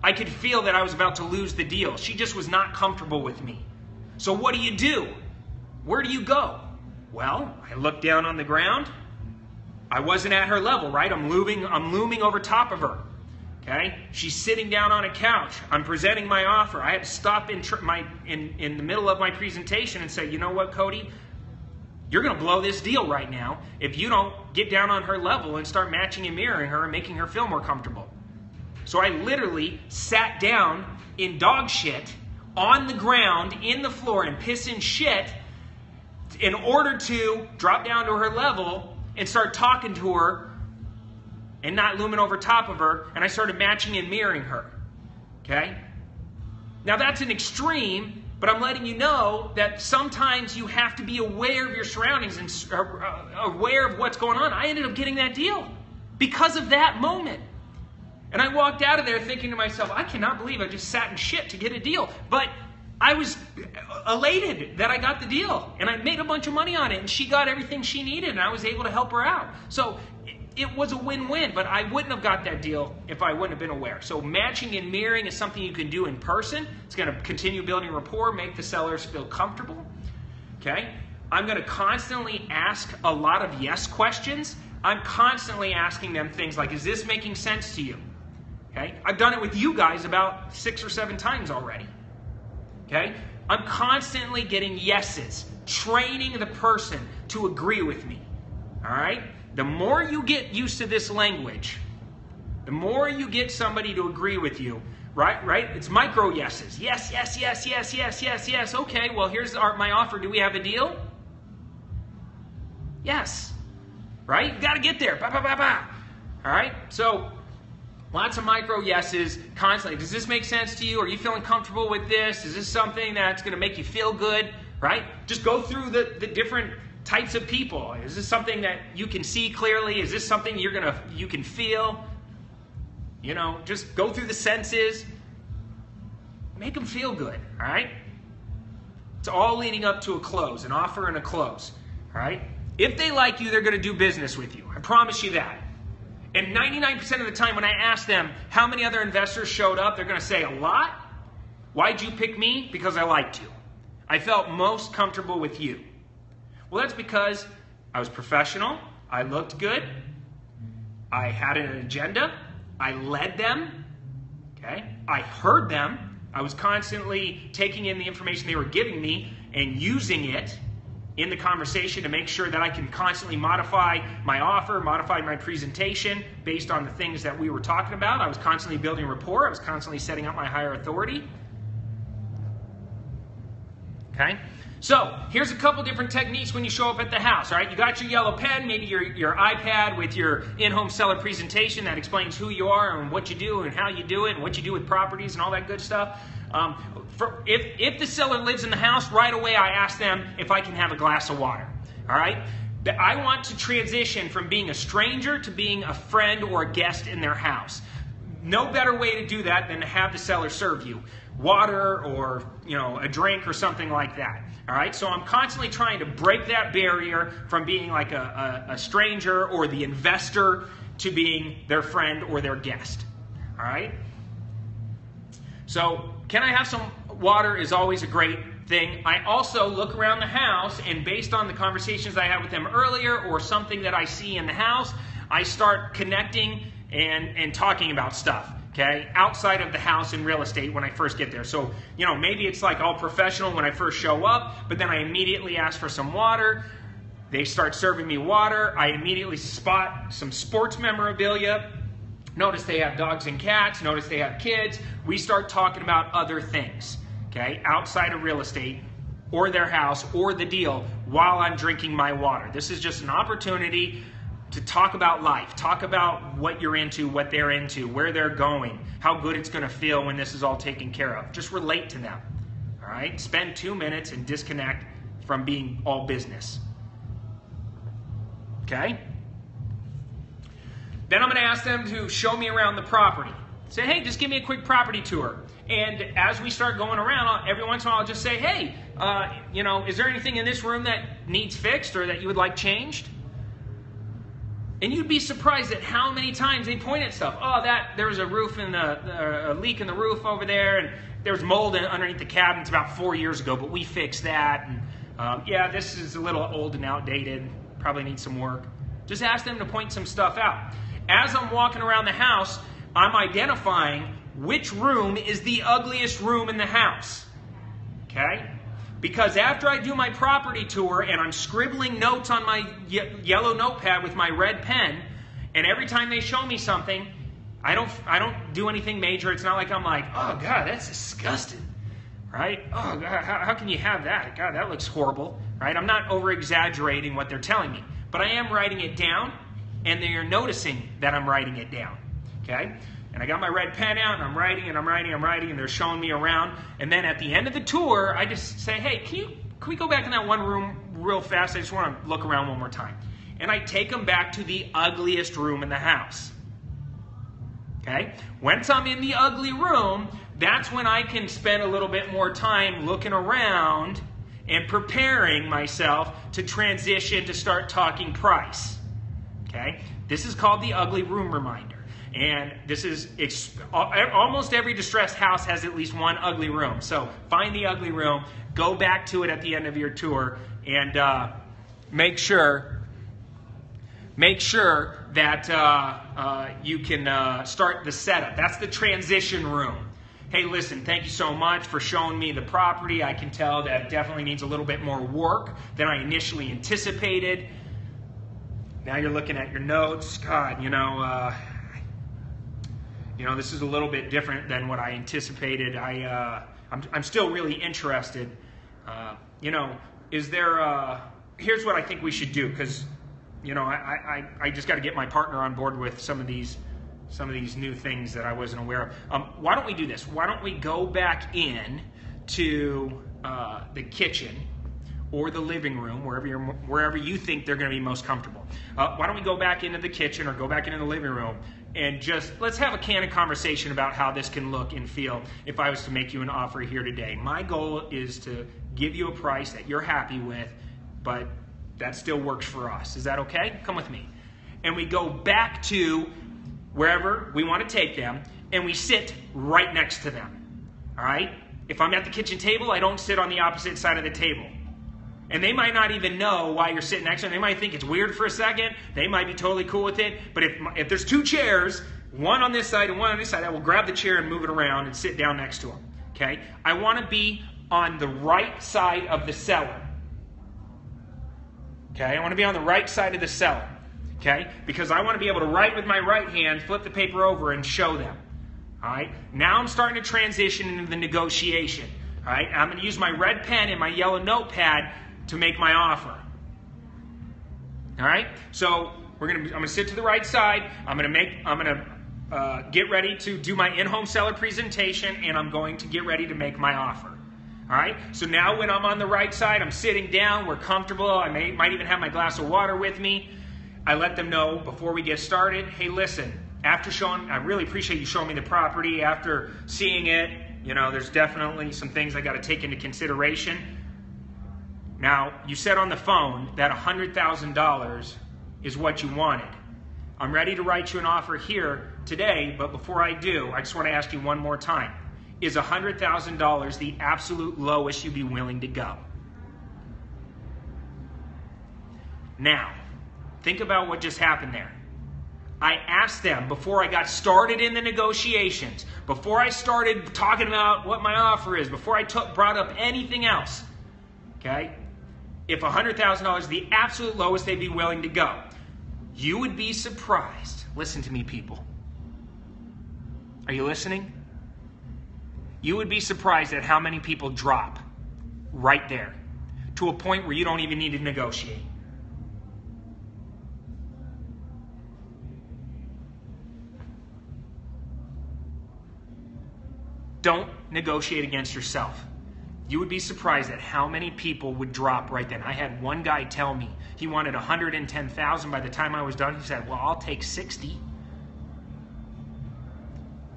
Speaker 1: I could feel that I was about to lose the deal. She just was not comfortable with me. So what do? Where do you go? Well, I looked down on the ground. I wasn't at her level, right? I'm looming over top of her. Okay? She's sitting down on a couch. I'm presenting my offer. I had to stop in the middle of my presentation and say, you know what, Cody? You're going to blow this deal right now if you don't get down on her level and start matching and mirroring her and making her feel more comfortable. So I literally sat down in dog shit on the ground, in the floor, and piss and shit in order to drop down to her level and start talking to her and not looming over top of her, and I started matching and mirroring her. Okay? Now that's an extreme, but I'm letting you know that sometimes you have to be aware of your surroundings and aware of what's going on. I ended up getting that deal because of that moment. And I walked out of there thinking to myself, I cannot believe I just sat in shit to get a deal. But I was elated that I got the deal, and I made a bunch of money on it, and she got everything she needed, and I was able to help her out. So it was a win-win, but I wouldn't have got that deal if I wouldn't have been aware. So matching and mirroring is something you can do in person. It's going to continue building rapport, make the sellers feel comfortable. Okay? I'm going to constantly ask a lot of yes questions. I'm constantly asking them things like, is this making sense to you? Okay? I've done it with you guys about 6 or 7 times already. Okay? I'm constantly getting yeses, training the person to agree with me. All right? The more you get used to this language, the more you get somebody to agree with you, right? It's micro yeses. Yes, yes, yes, yes, yes, yes, yes. Okay, well, here's my offer. Do we have a deal? Yes. Right? You got to get there. Ba, ba, ba, ba. All right? So lots of micro yeses constantly. Does this make sense to you? Are you feeling comfortable with this? Is this something that's going to make you feel good? Right? Just go through the different types of people. Is this something that you can see clearly? Is this something you can feel? You know, just go through the senses. Make them feel good, all right? It's all leading up to a close, an offer and a close, all right? If they like you, they're going to do business with you. I promise you that. And 99% of the time when I ask them how many other investors showed up, they're going to say a lot. Why'd you pick me? Because I liked you. I felt most comfortable with you. Well, that's because I was professional, I looked good, I had an agenda, I led them, okay? I heard them, I was constantly taking in the information they were giving me and using it in the conversation to make sure that I can constantly modify my offer, modify my presentation based on the things that we were talking about. I was constantly building rapport, I was constantly setting up my higher authority. Okay? So, here's a couple different techniques when you show up at the house, all right? You got your yellow pen, maybe your iPad with your in-home seller presentation that explains who you are and what you do and how you do it and what you do with properties and all that good stuff. If the seller lives in the house, right away I ask them if I can have a glass of water, all right? I want to transition from being a stranger to being a friend or a guest in their house. No better way to do that than to have the seller serve you water or, you know, a drink or something like that. All right, so I'm constantly trying to break that barrier from being like a stranger or the investor to being their friend or their guest. All right? So, can I have some water is always a great thing. I also look around the house, and based on the conversations I had with them earlier or something that I see in the house, I start connecting and talking about stuff, okay, outside of the house in real estate when I first get there. So, you know, maybe it's like all professional when I first show up, but then I immediately ask for some water. They start serving me water. I immediately spot some sports memorabilia. Notice they have dogs and cats. Notice they have kids. We start talking about other things, okay, outside of real estate or their house or the deal while I'm drinking my water. This is just an opportunity to talk about life, talk about what you're into, what they're into, where they're going, how good it's going to feel when this is all taken care of. Just relate to them, all right? Spend 2 minutes and disconnect from being all business, okay? Then I'm going to ask them to show me around the property. Say, hey, just give me a quick property tour. And as we start going around, every once in a while I'll just say, hey, you know, is there anything in this room that needs fixed or that you would like changed? And you'd be surprised at how many times they point at stuff. Oh, there was a roof in a leak in the roof over there, and there was mold underneath the cabinets about 4 years ago, but we fixed that. And yeah, this is a little old and outdated. Probably needs some work. Just ask them to point some stuff out. As I'm walking around the house, I'm identifying which room is the ugliest room in the house. Okay? Because after I do my property tour and I'm scribbling notes on my yellow notepad with my red pen, and every time they show me something, I don't do anything major. It's not like I'm like, oh God, that's disgusting, right? Oh God, how can you have that? God, that looks horrible, right? I'm not over-exaggerating what they're telling me, but I am writing it down, and they are noticing that I'm writing it down, okay? And I got my red pen out, and I'm writing, and they're showing me around. And then at the end of the tour, I just say, hey, can we go back in that one room real fast? I just want to look around one more time. And I take them back to the ugliest room in the house. Okay? Once I'm in the ugly room, that's when I can spend a little bit more time looking around and preparing myself to transition to start talking price. Okay? This is called the ugly room reminder. And this is, almost every distressed house has at least one ugly room. So find the ugly room, go back to it at the end of your tour, and make sure that you can start the setup. That's the transition room. Hey, listen, thank you so much for showing me the property. I can tell that it definitely needs a little bit more work than I initially anticipated. Now you're looking at your notes. God, you know, this is a little bit different than what I anticipated. I'm still really interested. Is there? Here's what I think we should do, because, I just got to get my partner on board with some of these new things that I wasn't aware of. Why don't we do this? Why don't we go back in to the kitchen or the living room, wherever you think they're going to be most comfortable. Why don't we go back into the kitchen or go back into the living room and just let's have a candid conversation about how this can look and feel if I was to make you an offer here today. My goal is to give you a price that you're happy with, but that still works for us. Is that okay? Come with me. And we go back to wherever we want to take them, and we sit right next to them. All right? If I'm at the kitchen table, I don't sit on the opposite side of the table. And they might not even know why you're sitting next to them. They might think it's weird for a second. They might be totally cool with it. But if there's two chairs, one on this side and one on this side, I will grab the chair and move it around and sit down next to them. Okay? I want to be on the right side of the seller. Okay? I want to be on the right side of the seller. Okay? Because I want to be able to write with my right hand, flip the paper over, and show them. All right? Now I'm starting to transition into the negotiation. All right? I'm going to use my red pen and my yellow notepad to make my offer. All right? So I'm going to sit to the right side. I'm going to get ready to do my in-home seller presentation, and I'm going to get ready to make my offer. All right? So now when I'm on the right side, I'm sitting down, we're comfortable. I might even have my glass of water with me. I let them know before we get started, hey, listen, I really appreciate you showing me the property. After seeing it, there's definitely some things I got to take into consideration. Now, you said on the phone that $100,000 is what you wanted. I'm ready to write you an offer here today, but before I do, I just want to ask you one more time. Is $100,000 the absolute lowest you'd be willing to go? Now, think about what just happened there. I asked them before I got started in the negotiations, before I started talking about what my offer is, before I brought up anything else, okay? If $100,000 is the absolute lowest they'd be willing to go, you would be surprised. Listen to me, people. Are you listening? You would be surprised at how many people drop right there to a point where you don't even need to negotiate. Don't negotiate against yourself. You would be surprised at how many people would drop right then. I had one guy tell me he wanted $110,000. By the time I was done, he said, well, I'll take 60.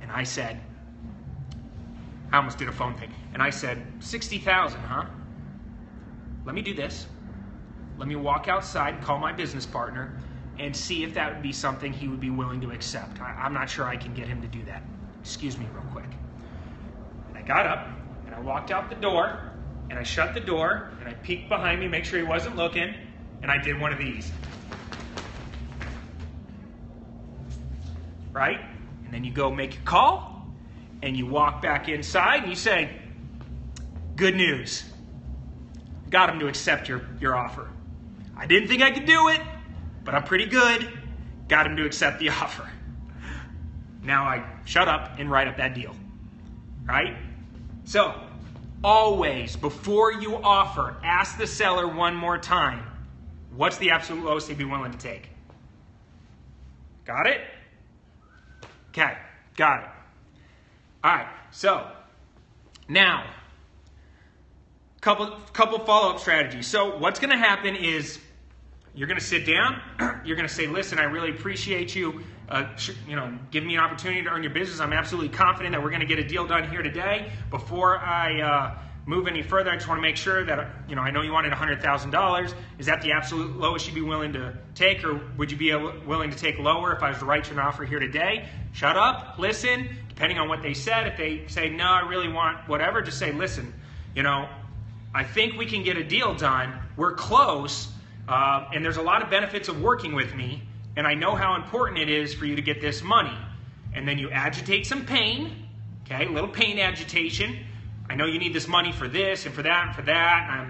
Speaker 1: And I said, I almost did a phone thing. And I said, 60,000, huh? Let me do this. Let me walk outside and call my business partner and see if that would be something he would be willing to accept. I'm not sure I can get him to do that. Excuse me real quick. And I got up and I walked out the door and I shut the door and I peeked behind me, make sure he wasn't looking, and I did one of these. Right? And then you go make your call and you walk back inside and you say, good news. Got him to accept your offer. I didn't think I could do it, but I'm pretty good. Got him to accept the offer. Now I shut up and write up that deal. Right? So, always, before you offer, ask the seller one more time, what's the absolute lowest they'd be willing to take? Got it? Okay, got it. All right, so now, couple follow-up strategies. So what's going to happen is you're going to sit down. You're going to say, listen, I really appreciate you, giving me an opportunity to earn your business. I'm absolutely confident that we're going to get a deal done here today. Before I move any further, I just want to make sure that, I know you wanted $100,000. Is that the absolute lowest you'd be willing to take, or would you be willing to take lower if I was to write you an offer here today? Shut up, listen, depending on what they said. If they say, no, I really want whatever, just say, listen, I think we can get a deal done. We're close, and there's a lot of benefits of working with me, and I know how important it is for you to get this money. And then you agitate some pain, okay, a little pain agitation. I know you need this money for this and for that and for that.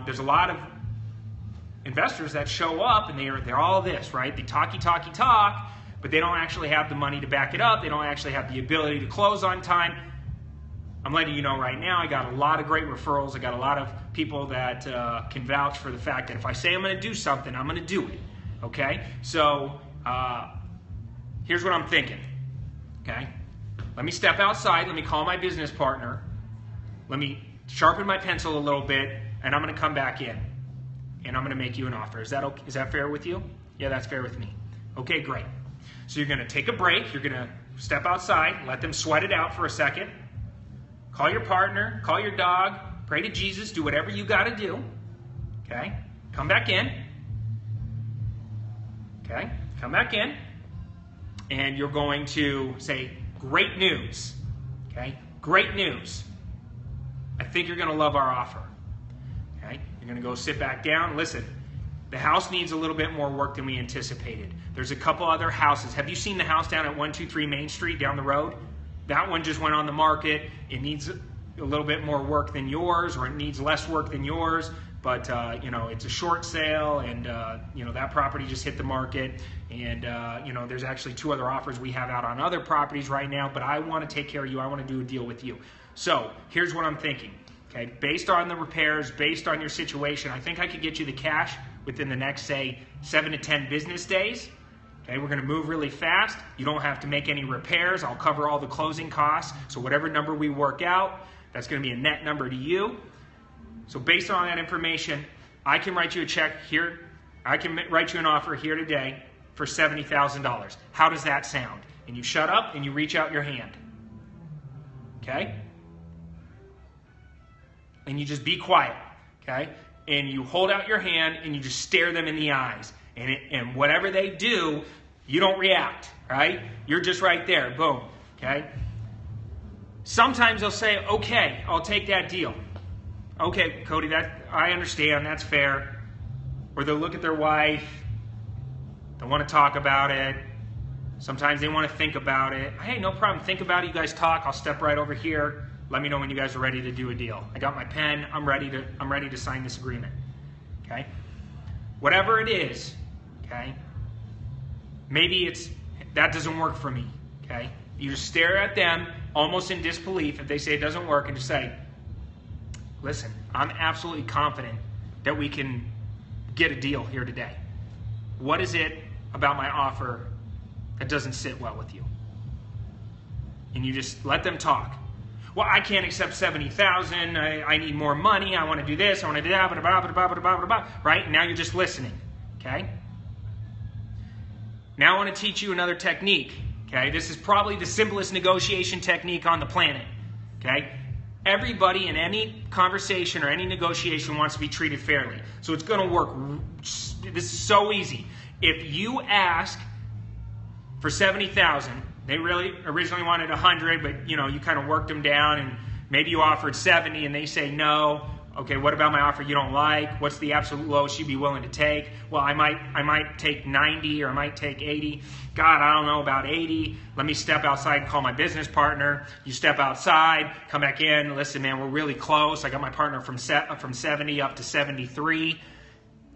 Speaker 1: There's a lot of investors that show up and they're all this, right? They talk, but they don't actually have the money to back it up. They don't actually have the ability to close on time. I'm letting you know right now, I got a lot of great referrals. I got a lot of people that can vouch for the fact that if I say I'm going to do something, I'm going to do it, okay? So here's what I'm thinking, okay? Let me step outside. Let me call my business partner. Let me sharpen my pencil a little bit, and I'm going to come back in, and I'm going to make you an offer. Is that okay? Is that fair with you? Yeah, that's fair with me. Okay, great. So you're going to take a break. You're going to step outside, let them sweat it out for a second. Call your partner, call your dog, pray to Jesus, do whatever you got to do. Okay? Come back in. Okay? Come back in. And you're going to say, great news. Okay? Great news. I think you're going to love our offer. Okay? You're going to go sit back down. Listen, the house needs a little bit more work than we anticipated. There's a couple other houses. Have you seen the house down at 123 Main Street down the road? That one just went on the market. It needs a little bit more work than yours, or it needs less work than yours. But, it's a short sale, and, that property just hit the market. And, there's actually 2 other offers we have out on other properties right now. But I want to take care of you. I want to do a deal with you. So here's what I'm thinking. Okay, based on the repairs, based on your situation, I think I could get you the cash within the next, say, 7 to 10 business days. Okay, we're going to move really fast. You don't have to make any repairs. I'll cover all the closing costs. So whatever number we work out, that's going to be a net number to you. So based on that information, I can write you a check here. I can write you an offer here today for $70,000. How does that sound? And you shut up and you reach out your hand. Okay? And you just be quiet. Okay? And you hold out your hand and you just stare them in the eyes. And whatever they do, you don't react. right? You're just right there, boom, okay? Sometimes they'll say, okay, I'll take that deal. Okay, Cody, I understand, that's fair. Or they'll look at their wife, they want to talk about it. Sometimes they want to think about it. Hey, no problem, think about it, you guys talk, I'll step right over here. Let me know when you guys are ready to do a deal. I got my pen, I'm ready to sign this agreement, okay? Whatever it is, okay? Maybe that doesn't work for me, okay? You just stare at them almost in disbelief if they say it doesn't work and just say, listen, I'm absolutely confident that we can get a deal here today. What is it about my offer that doesn't sit well with you? And you just let them talk. Well, I can't accept $70,000. I need more money. I want to do this. I want to do that. Blah, blah, blah, blah, blah, blah, blah, right? Now you're just listening, okay? Now I want to teach you another technique, okay? This is probably the simplest negotiation technique on the planet, okay? Everybody in any conversation or any negotiation wants to be treated fairly. So it's going to work. This is so easy. If you ask for $70,000, they really originally wanted 100, but you kind of worked them down, and maybe you offered 70 and they say no. Okay, what about my offer you don't like? What's the absolute lowest you'd be willing to take? Well, I might take 90, or I might take 80. God, I don't know about 80. Let me step outside and call my business partner. You step outside, come back in. Listen, man, we're really close. I got my partner from 70 up to 73.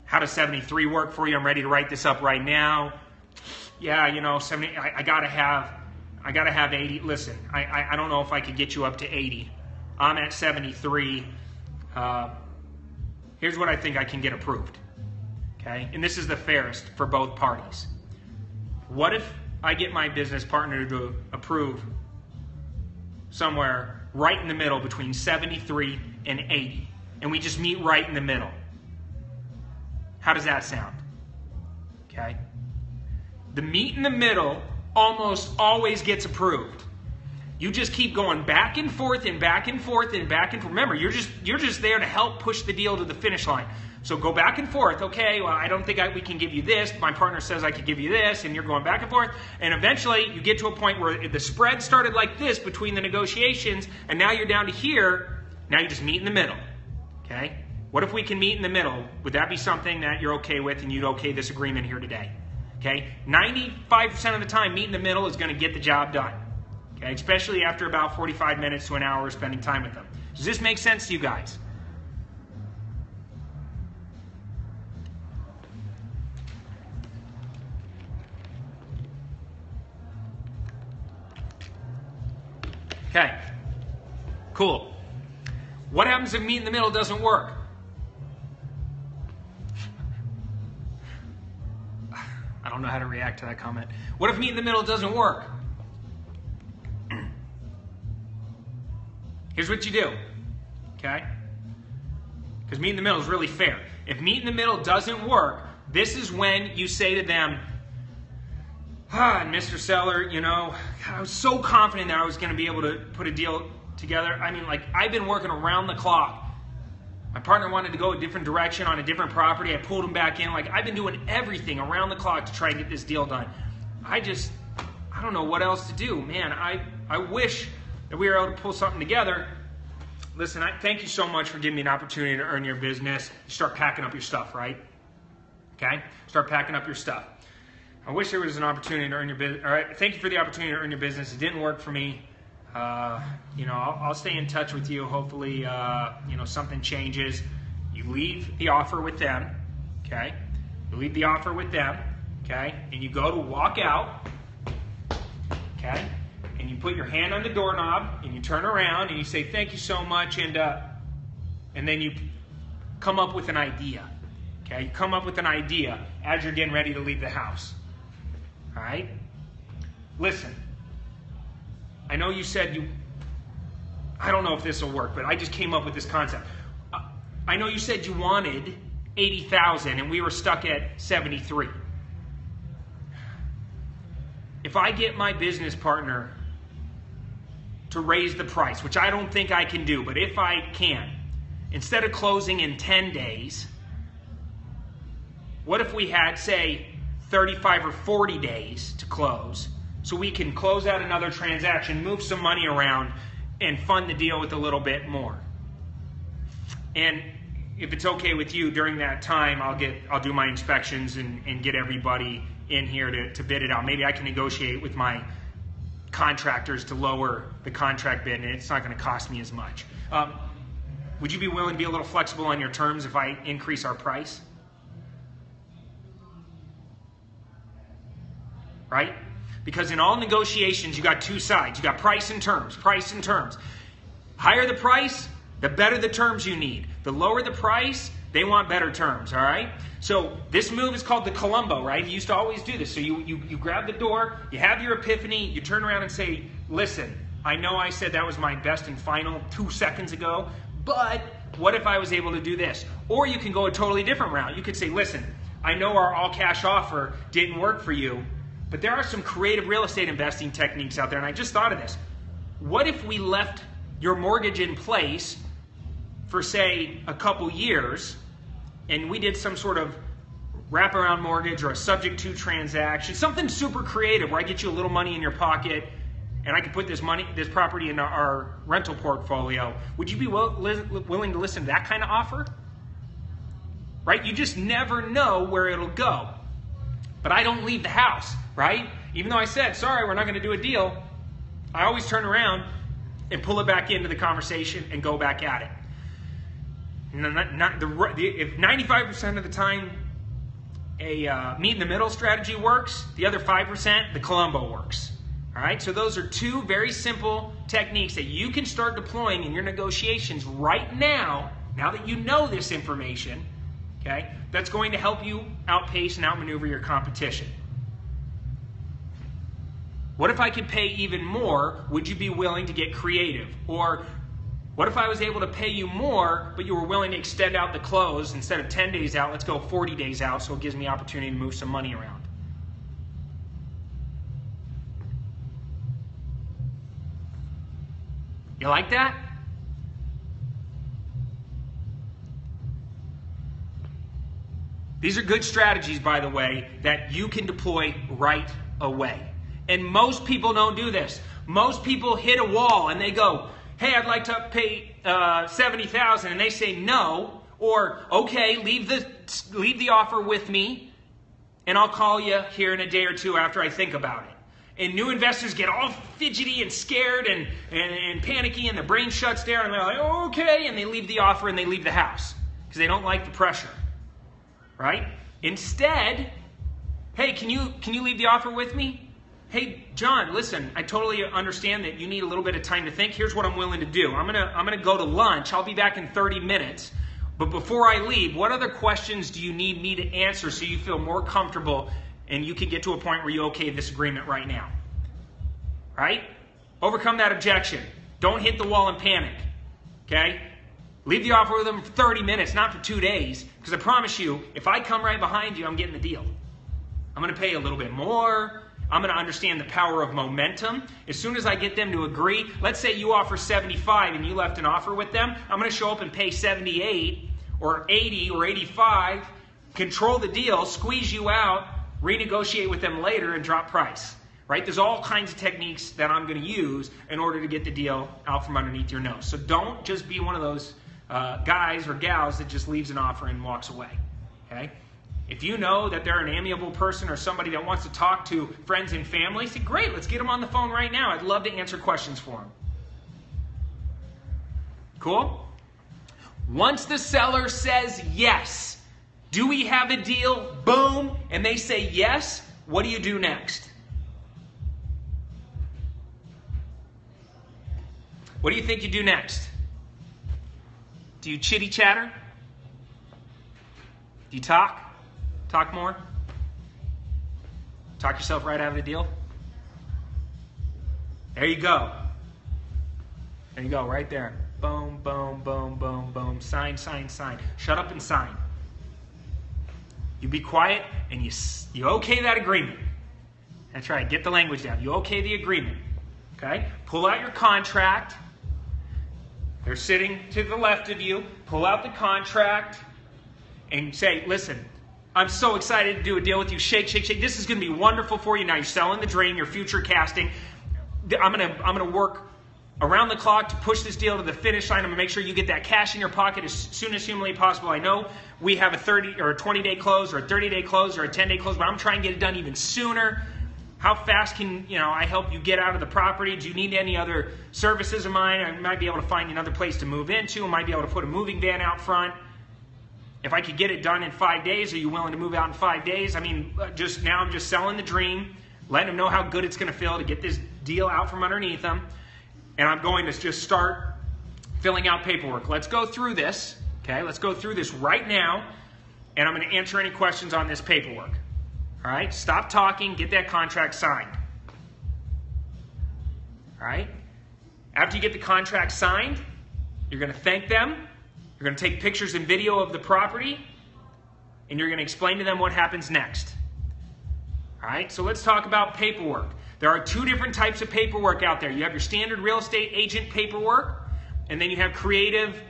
Speaker 1: How does 73 work for you? I'm ready to write this up right now. Yeah, 70. I gotta have 80. Listen, I don't know if I could get you up to 80. I'm at 73. Here's what I think I can get approved, okay? And this is the fairest for both parties. What if I get my business partner to approve somewhere right in the middle between 73 and 80, and we just meet right in the middle? How does that sound? Okay? The meet in the middle almost always gets approved. You just keep going back and forth and back and forth and back and forth. Remember, you're just there to help push the deal to the finish line. So go back and forth. Okay, well, I don't think we can give you this. My partner says I could give you this, and you're going back and forth. And eventually, you get to a point where the spread started like this between the negotiations, and now you're down to here. Now you just meet in the middle. Okay? What if we can meet in the middle? Would that be something that you're okay with, and you'd okay this agreement here today? Okay? 95% of the time, meet in the middle is going to get the job done. Okay, especially after about 45 minutes to an hour spending time with them. Does this make sense to you guys? Okay, cool. What happens if meet in the middle doesn't work? I don't know how to react to that comment. What if meet in the middle doesn't work? Here's what you do, okay? Because meet in the middle is really fair. If meet in the middle doesn't work, this is when you say to them, Mr. Seller, I was so confident that I was going to be able to put a deal together. I mean, I've been working around the clock. My partner wanted to go a different direction on a different property. I pulled him back in. I've been doing everything around the clock to try and get this deal done. I don't know what else to do. Man, I wish that we were able to pull something together. Listen, thank you so much for giving me an opportunity to earn your business. You start packing up your stuff, right? Okay? Start packing up your stuff. I wish there was an opportunity to earn your business. All right, thank you for the opportunity to earn your business. It didn't work for me. I'll stay in touch with you. Hopefully, something changes. You leave the offer with them, okay? You leave the offer with them, okay? And you go to walk out, okay? And you put your hand on the doorknob, and you turn around, and you say, thank you so much, and then you come up with an idea, okay? You come up with an idea as you're getting ready to leave the house, all right? Listen, I know you said I don't know if this will work, but I just came up with this concept. I know you said you wanted 80,000, and we were stuck at 73. If I get my business partner to raise the price, which I don't think I can do, but if I can, instead of closing in 10 days, what if we had, say, 35 or 40 days to close, so we can close out another transaction, move some money around, and fund the deal with a little bit more. And if it's okay with you, during that time, I'll do my inspections and get everybody in here to bid it out. Maybe I can negotiate with my contractors to lower the contract bid, and it's not going to cost me as much. Would you be willing to be a little flexible on your terms if I increase our price? Right? Because in all negotiations, you got two sides. You got price and terms, price and terms. Higher the price, the better the terms you need. The lower the price, they want better terms, all right? So this move is called the Columbo, right? You used to always do this. So you grab the door, you have your epiphany, you turn around and say, listen, I know I said that was my best and final 2 seconds ago, but what if I was able to do this? Or you can go a totally different route. You could say, listen, I know our all-cash offer didn't work for you, but there are some creative real estate investing techniques out there, and I just thought of this. What if we left your mortgage in place for, say, a couple years, and we did some sort of wraparound mortgage or a subject-to transaction, something super creative where I get you a little money in your pocket, and I could put this property in our rental portfolio. Would you be willing to listen to that kind of offer? Right? You just never know where it'll go. But I don't leave the house, right? Even though I said, sorry, we're not going to do a deal, I always turn around and pull it back into the conversation and go back at it. If 95% of the time a meet in the middle strategy works, the other 5%, the Columbo works. All right, so those are two very simple techniques that you can start deploying in your negotiations right now, now that you know this information, okay, that's going to help you outpace and outmaneuver your competition. What if I could pay even more? Would you be willing to get creative? Or what if I was able to pay you more, but you were willing to extend out the close? Instead of 10 days out, let's go 40 days out, so it gives me opportunity to move some money around. You like that? These are good strategies, by the way, that you can deploy right away. And most people don't do this. Most people hit a wall and they go, hey, I'd like to pay $70,000, and they say no, or okay, leave the offer with me, and I'll call you here in a day or two after I think about it. And new investors get all fidgety and scared and panicky, and their brain shuts down, and they're like, oh, okay, and they leave the offer and they leave the house because they don't like the pressure, right? Instead, hey, can you leave the offer with me? Hey, John, listen, I totally understand that you need a little bit of time to think. Here's what I'm willing to do. I'm gonna go to lunch. I'll be back in 30 minutes. But before I leave, what other questions do you need me to answer so you feel more comfortable and you can get to a point where you okay this agreement right now? Right? Overcome that objection. Don't hit the wall and panic. Okay? Leave the offer with them for 30 minutes, not for 2 days. Because I promise you, if I come right behind you, I'm getting the deal. I'm going to pay a little bit more. I'm going to understand the power of momentum. As soon as I get them to agree, let's say you offer 75 and you left an offer with them, I'm going to show up and pay 78 or 80 or 85, control the deal, squeeze you out, renegotiate with them later and drop price. Right? There's all kinds of techniques that I'm going to use in order to get the deal out from underneath your nose. So don't just be one of those guys or gals that just leaves an offer and walks away. Okay? If you know that they're an amiable person or somebody that wants to talk to friends and family, say, great, let's get them on the phone right now. I'd love to answer questions for them. Cool? Once the seller says yes, do we have a deal? Boom. And they say yes. What do you do next? What do you think you do next? Do you chitty chatter? Do you talk? Talk more? Talk yourself right out of the deal? There you go. There you go, right there. Boom, boom, boom, boom, boom. Sign, sign, sign. Shut up and sign. You be quiet and you okay that agreement. That's right, get the language down. You okay the agreement. Okay? Pull out your contract. They're sitting to the left of you. Pull out the contract and say, listen, I'm so excited to do a deal with you. Shake, shake, shake. This is going to be wonderful for you. Now you're selling the dream, you're future casting. I'm gonna work around the clock to push this deal to the finish line. I'm gonna make sure you get that cash in your pocket as soon as humanly possible. I know we have a 30 or a 20-day close or a 30-day close or a 10-day close, but I'm trying to get it done even sooner. How fast can I help you get out of the property? Do you need any other services of mine? I might be able to find you another place to move into. I might be able to put a moving van out front. If I could get it done in 5 days, are you willing to move out in 5 days? I mean, now I'm just selling the dream, letting them know how good it's going to feel to get this deal out from underneath them. And I'm going to just start filling out paperwork. Let's go through this, okay? Let's go through this right now, and I'm going to answer any questions on this paperwork. All right? Stop talking, get that contract signed. All right? After you get the contract signed, you're going to thank them. You're going to take pictures and video of the property, and you're going to explain to them what happens next. All right? So let's talk about paperwork. There are two different types of paperwork out there. You have your standard real estate agent paperwork, and then you have creative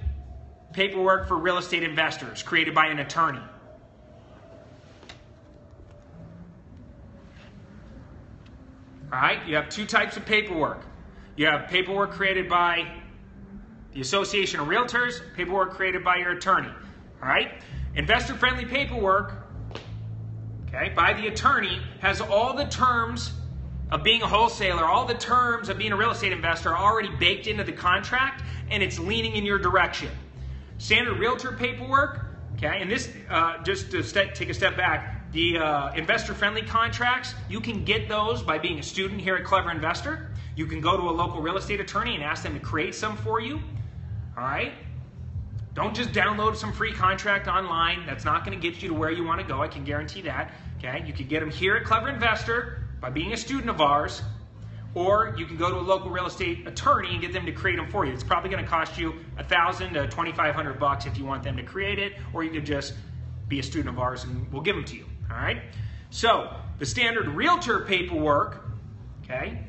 Speaker 1: paperwork for real estate investors created by an attorney. All right, you have two types of paperwork. You have paperwork created by the Association of Realtors, paperwork created by your attorney. All right, investor-friendly paperwork, okay, by the attorney has all the terms of being a wholesaler, all the terms of being a real estate investor are already baked into the contract, and it's leaning in your direction. Standard realtor paperwork, okay, and this, just to take a step back, the investor-friendly contracts, you can get those by being a student here at Clever Investor. You can go to a local real estate attorney and ask them to create some for you, all right? Don't just download some free contract online. That's not going to get you to where you want to go, I can guarantee that, okay? You can get them here at Clever Investor by being a student of ours, or you can go to a local real estate attorney and get them to create them for you. It's probably going to cost you $1,000 to $2,500 if you want them to create it, or you could just be a student of ours and we'll give them to you, all right? So the standard realtor paperwork, okay,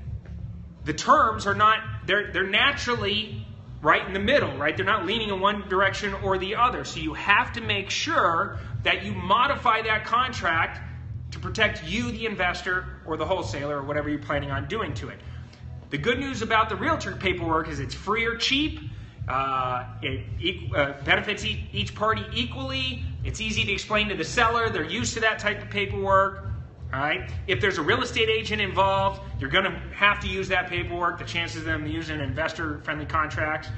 Speaker 1: the terms are not, they're naturally right in the middle, right? They're not leaning in one direction or the other. So you have to make sure that you modify that contract to protect you, the investor, or the wholesaler, or whatever you're planning on doing to it. The good news about the realtor paperwork is it's free or cheap. It benefits each party equally. It's easy to explain to the seller. They're used to that type of paperwork. All right. If there's a real estate agent involved, you're going to have to use that paperwork. The chances of them using investor-friendly contracts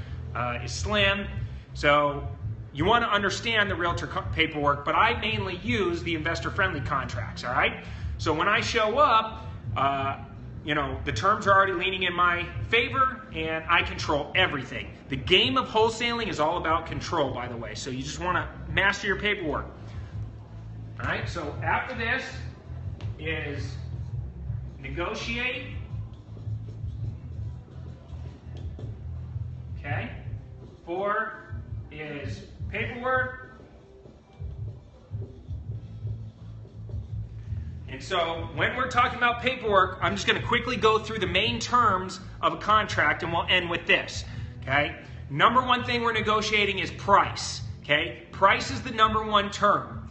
Speaker 1: is slim. So you want to understand the realtor paperwork, but I mainly use the investor-friendly contracts, all right? So when I show up, the terms are already leaning in my favor, and I control everything. The game of wholesaling is all about control, by the way, so you just want to master your paperwork. All right, so after this is negotiate, okay? 4 is paperwork. And so when we're talking about paperwork, I'm just going to quickly go through the main terms of a contract, and we'll end with this, okay? Number one thing we're negotiating is price, okay? Price is the number one term.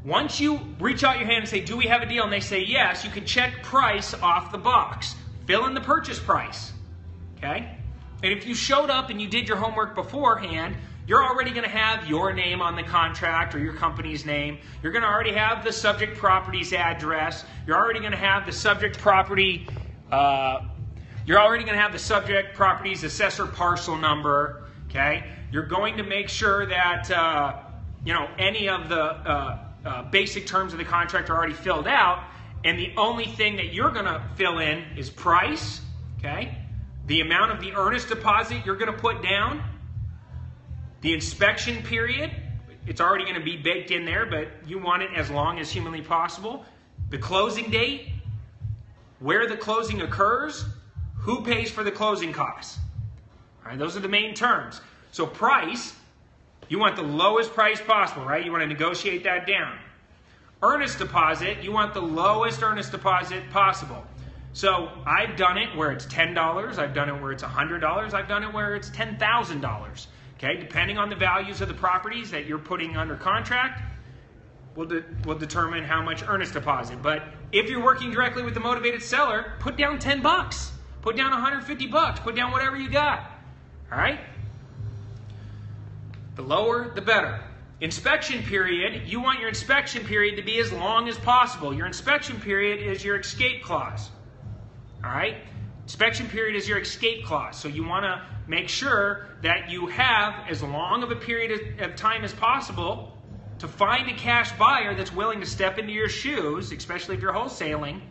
Speaker 1: Once you reach out your hand and say, do we have a deal? And they say yes, you can check price off the box. Fill in the purchase price, okay? And if you showed up and you did your homework beforehand, you're already going to have your name on the contract or your company's name. You're going to already have the subject property's address. You're already going to have the subject property. You're already going to have the subject property's assessor parcel number. Okay. You're going to make sure that any of the basic terms of the contract are already filled out, and the only thing that you're going to fill in is price. Okay. The amount of the earnest deposit you're going to put down. The inspection period, it's already going to be baked in there, but you want it as long as humanly possible. The closing date, where the closing occurs, who pays for the closing costs. All right, those are the main terms. So price, you want the lowest price possible, right? You want to negotiate that down. Earnest deposit, you want the lowest earnest deposit possible. So I've done it where it's $10, I've done it where it's $100, I've done it where it's $10,000. Okay, depending on the values of the properties that you're putting under contract, will determine how much earnest deposit. But if you're working directly with the motivated seller, put down 10 bucks. Put down 150 bucks. Put down whatever you got. All right? The lower, the better. Inspection period, you want your inspection period to be as long as possible. Your inspection period is your escape clause. All right? Inspection period is your escape clause. So you want to make sure that you have as long of a period of time as possible to find a cash buyer that's willing to step into your shoes, especially if you're wholesaling,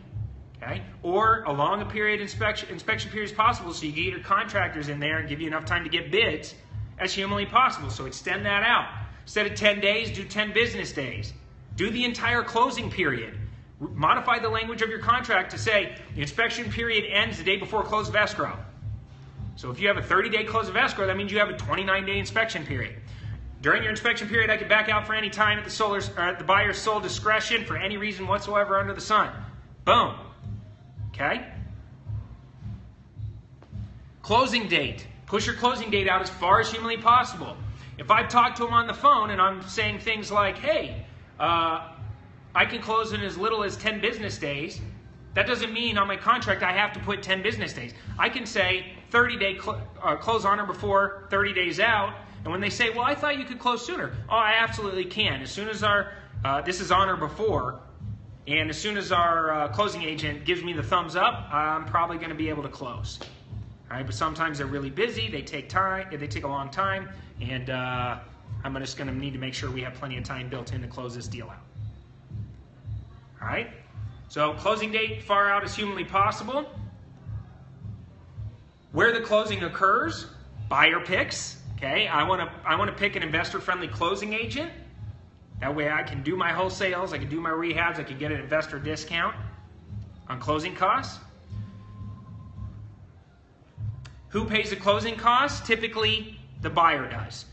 Speaker 1: okay? Or a long a period inspection period as possible so you can get your contractors in there and give you enough time to get bids as humanly possible. So extend that out. Instead of 10 days, do 10 business days. Do the entire closing period. Modify the language of your contract to say the inspection period ends the day before close of escrow. So if you have a 30-day close of escrow, that means you have a 29-day inspection period. During your inspection period, I can back out for any time at the buyer's sole discretion for any reason whatsoever under the sun. Boom. Okay? Closing date. Push your closing date out as far as humanly possible. If I've talked to them on the phone and I'm saying things like, hey, I can close in as little as 10 business days, that doesn't mean on my contract I have to put 10 business days. I can say 30-day close on or before, 30 days out. And when they say, well, I thought you could close sooner. Oh, I absolutely can. As soon as this is on or before, and as soon as our closing agent gives me the thumbs up, I'm probably going to be able to close. All right, but sometimes they're really busy. They take time. They take a long time. And I'm just going to need to make sure we have plenty of time built in to close this deal out. All right? So closing date far out as humanly possible. Where the closing occurs, buyer picks. Okay, I want to pick an investor-friendly closing agent. That way I can do my wholesales, I can do my rehabs, I can get an investor discount on closing costs. Who pays the closing costs? Typically, the buyer does.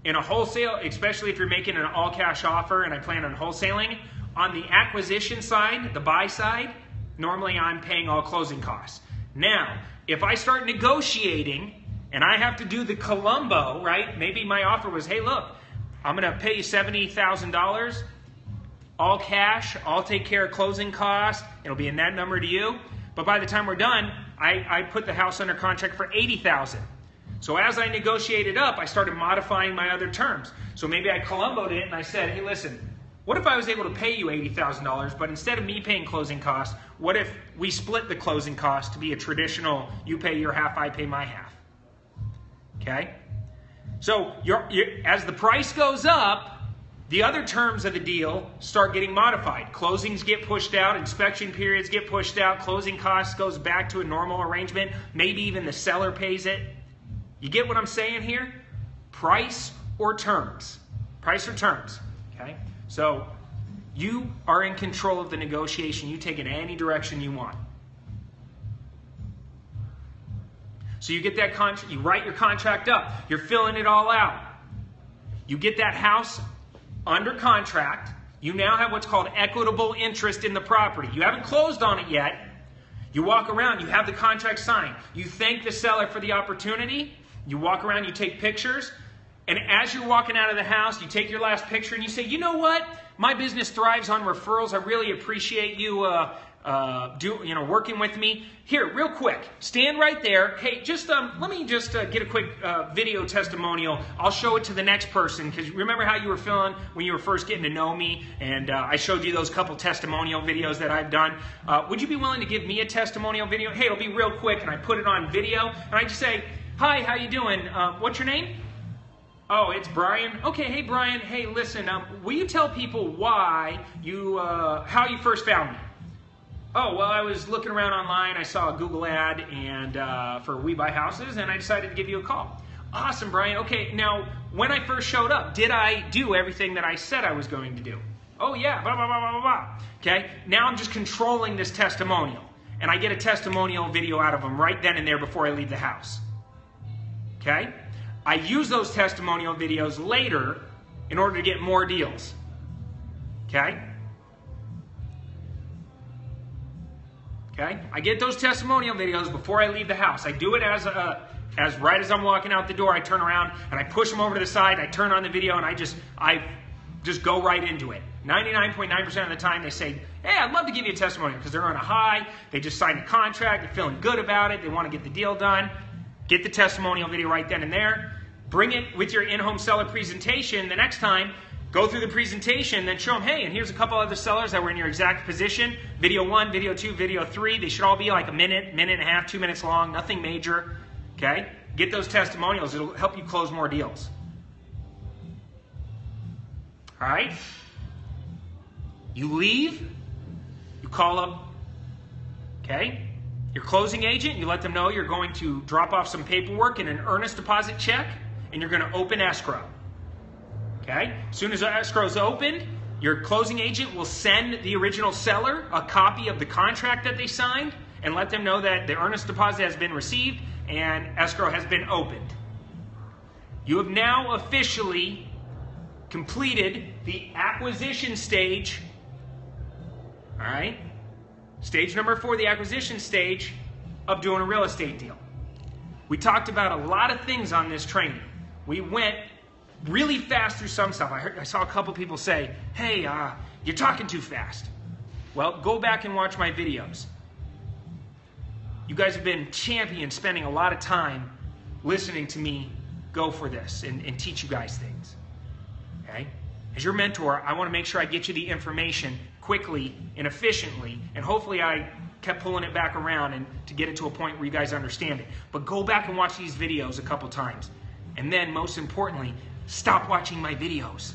Speaker 1: In a wholesale, especially if you're making an all-cash offer and I plan on wholesaling, on the acquisition side, the buy side, normally I'm paying all closing costs. Now, if I start negotiating and I have to do the Columbo, right? Maybe my offer was, hey, look, I'm going to pay you $70,000, all cash, I'll take care of closing costs, it'll be a net number to you. But by the time we're done, I put the house under contract for $80,000. So as I negotiated up, I started modifying my other terms. So maybe I Columboed it and I said, hey, listen, what if I was able to pay you $80,000, but instead of me paying closing costs, what if we split the closing costs to be a traditional, you pay your half, I pay my half? Okay? So as the price goes up, the other terms of the deal start getting modified. Closings get pushed out, inspection periods get pushed out, closing costs goes back to a normal arrangement, maybe even the seller pays it. You get what I'm saying here? Price or terms. Price or terms. Okay? So you are in control of the negotiation. You take it any direction you want. So you get that contract, you write your contract up, you're filling it all out. You get that house under contract. You now have what's called equitable interest in the property. You haven't closed on it yet. You walk around, you have the contract signed. You thank the seller for the opportunity. You walk around, you take pictures. And as you're walking out of the house, you take your last picture and you say, you know what? My business thrives on referrals. I really appreciate you working with me. Here, real quick, stand right there. Hey, let me just get a quick video testimonial. I'll show it to the next person, because remember how you were feeling when you were first getting to know me, and I showed you those couple testimonial videos that I've done. Would you be willing to give me a testimonial video? Hey, it'll be real quick, and I put it on video, and I just say, hi, how you doing? What's your name? Oh, it's Brian. Okay, hey Brian. Hey, listen. Will you tell people why how you first found me? Oh, well, I was looking around online. I saw a Google ad and for We Buy Houses, and I decided to give you a call. Awesome, Brian. Okay, now when I first showed up, did I do everything that I said I was going to do? Oh yeah. Blah blah blah blah blah. Okay. Now I'm just controlling this testimonial, and I get a testimonial video out of them right then and there before I leave the house. Okay. I use those testimonial videos later in order to get more deals. Okay? Okay? I get those testimonial videos before I leave the house. I do it as right as I'm walking out the door, I turn around and I push them over to the side, I turn on the video, and I just go right into it. 99.9% of the time they say, hey, I'd love to give you a testimonial, because they're on a high, they just signed a contract, they're feeling good about it, they want to get the deal done. Get the testimonial video right then and there. Bring it with your in-home seller presentation the next time. Go through the presentation, then show them, hey, and here's a couple other sellers that were in your exact position. Video 1, video 2, video 3. They should all be like a minute, minute and a half, 2 minutes long, nothing major. Okay? Get those testimonials. It'll help you close more deals. All right? You leave, you call up, okay, your closing agent, you let them know you're going to drop off some paperwork and an earnest deposit check, and you're going to open escrow. Okay? As soon as escrow is opened, your closing agent will send the original seller a copy of the contract that they signed and let them know that the earnest deposit has been received and escrow has been opened. You have now officially completed the acquisition stage. All right? Stage number 4, the acquisition stage of doing a real estate deal. We talked about a lot of things on this training. We went really fast through some stuff. I saw a couple people say, hey, you're talking too fast. Well, go back and watch my videos. You guys have been champions, spending a lot of time listening to me go for this and teach you guys things. Okay? As your mentor, I want to make sure I get you the information quickly and efficiently, and hopefully I kept pulling it back around and to get it to a point where you guys understand it. But go back and watch these videos a couple times. And then, most importantly, stop watching my videos.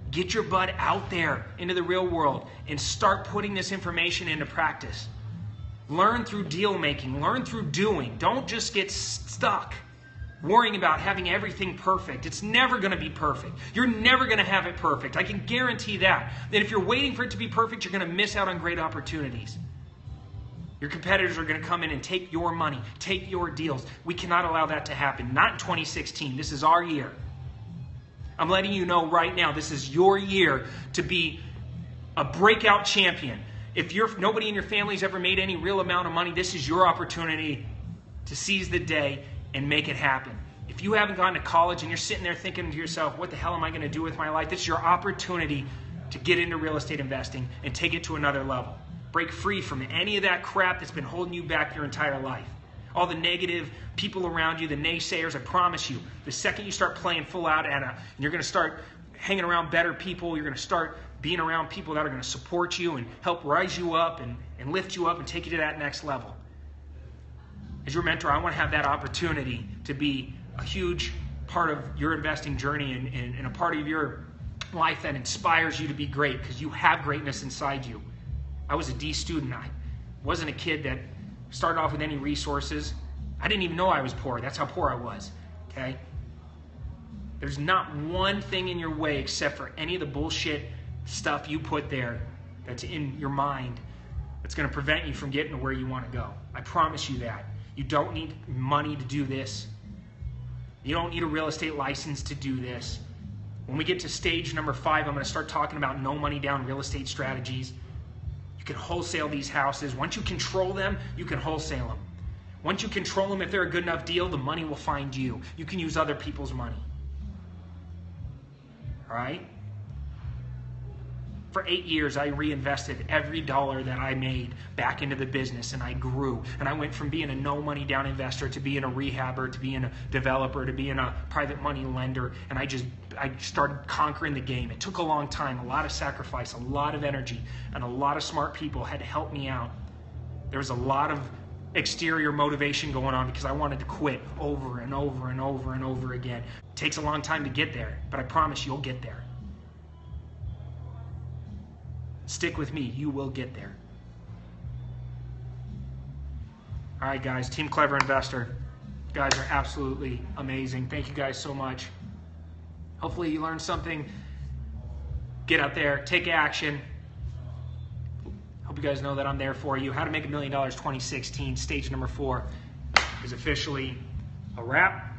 Speaker 1: Get your butt out there into the real world and start putting this information into practice. Learn through deal making. Learn through doing. Don't just get stuck worrying about having everything perfect. It's never going to be perfect. You're never going to have it perfect. I can guarantee that. That if you're waiting for it to be perfect, you're going to miss out on great opportunities. Your competitors are going to come in and take your money, take your deals. We cannot allow that to happen. Not in 2016. This is our year. I'm letting you know right now, this is your year to be a breakout champion. If nobody in your family's ever made any real amount of money, this is your opportunity to seize the day and make it happen. If you haven't gone to college and you're sitting there thinking to yourself, what the hell am I going to do with my life? This is your opportunity to get into real estate investing and take it to another level. Break free from any of that crap that's been holding you back your entire life. All the negative people around you, the naysayers, I promise you, the second you start playing full out and you're going to start hanging around better people, you're going to start being around people that are going to support you and help rise you up and lift you up and take you to that next level. As your mentor, I want to have that opportunity to be a huge part of your investing journey and a part of your life that inspires you to be great, because you have greatness inside you. I was a D student. I wasn't a kid that started off with any resources. I didn't even know I was poor. That's how poor I was. Okay? There's not one thing in your way except for any of the bullshit stuff you put there that's in your mind that's going to prevent you from getting to where you want to go. I promise you that. You don't need money to do this. You don't need a real estate license to do this. When we get to stage number 5, I'm going to start talking about no money down real estate strategies. You can wholesale these houses. Once you control them, you can wholesale them. Once you control them, if they're a good enough deal, the money will find you. You can use other people's money. All right? For 8 years, I reinvested every dollar that I made back into the business, and I grew. And I went from being a no money down investor to being a rehabber, to being a developer, to being a private money lender. And I started conquering the game. It took a long time, a lot of sacrifice, a lot of energy, and a lot of smart people had to help me out. There was a lot of exterior motivation going on because I wanted to quit over and over and over and over again. It takes a long time to get there, but I promise you'll get there. Stick with me, you will get there. All right, guys, Team Clever Investor. You guys are absolutely amazing. Thank you guys so much. Hopefully you learned something. Get out there, take action. Hope you guys know that I'm there for you. How to Make $1 Million 2016, stage number 4 is officially a wrap.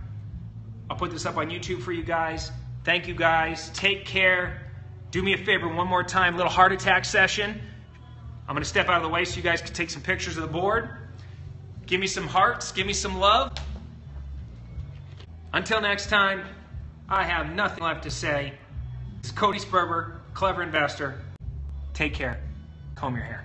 Speaker 1: I'll put this up on YouTube for you guys. Thank you guys. Take care. Do me a favor one more time, little heart attack session. I'm going to step out of the way so you guys can take some pictures of the board. Give me some hearts, give me some love. Until next time, I have nothing left to say This is Cody Sperber, Clever Investor. Take care. Comb your hair.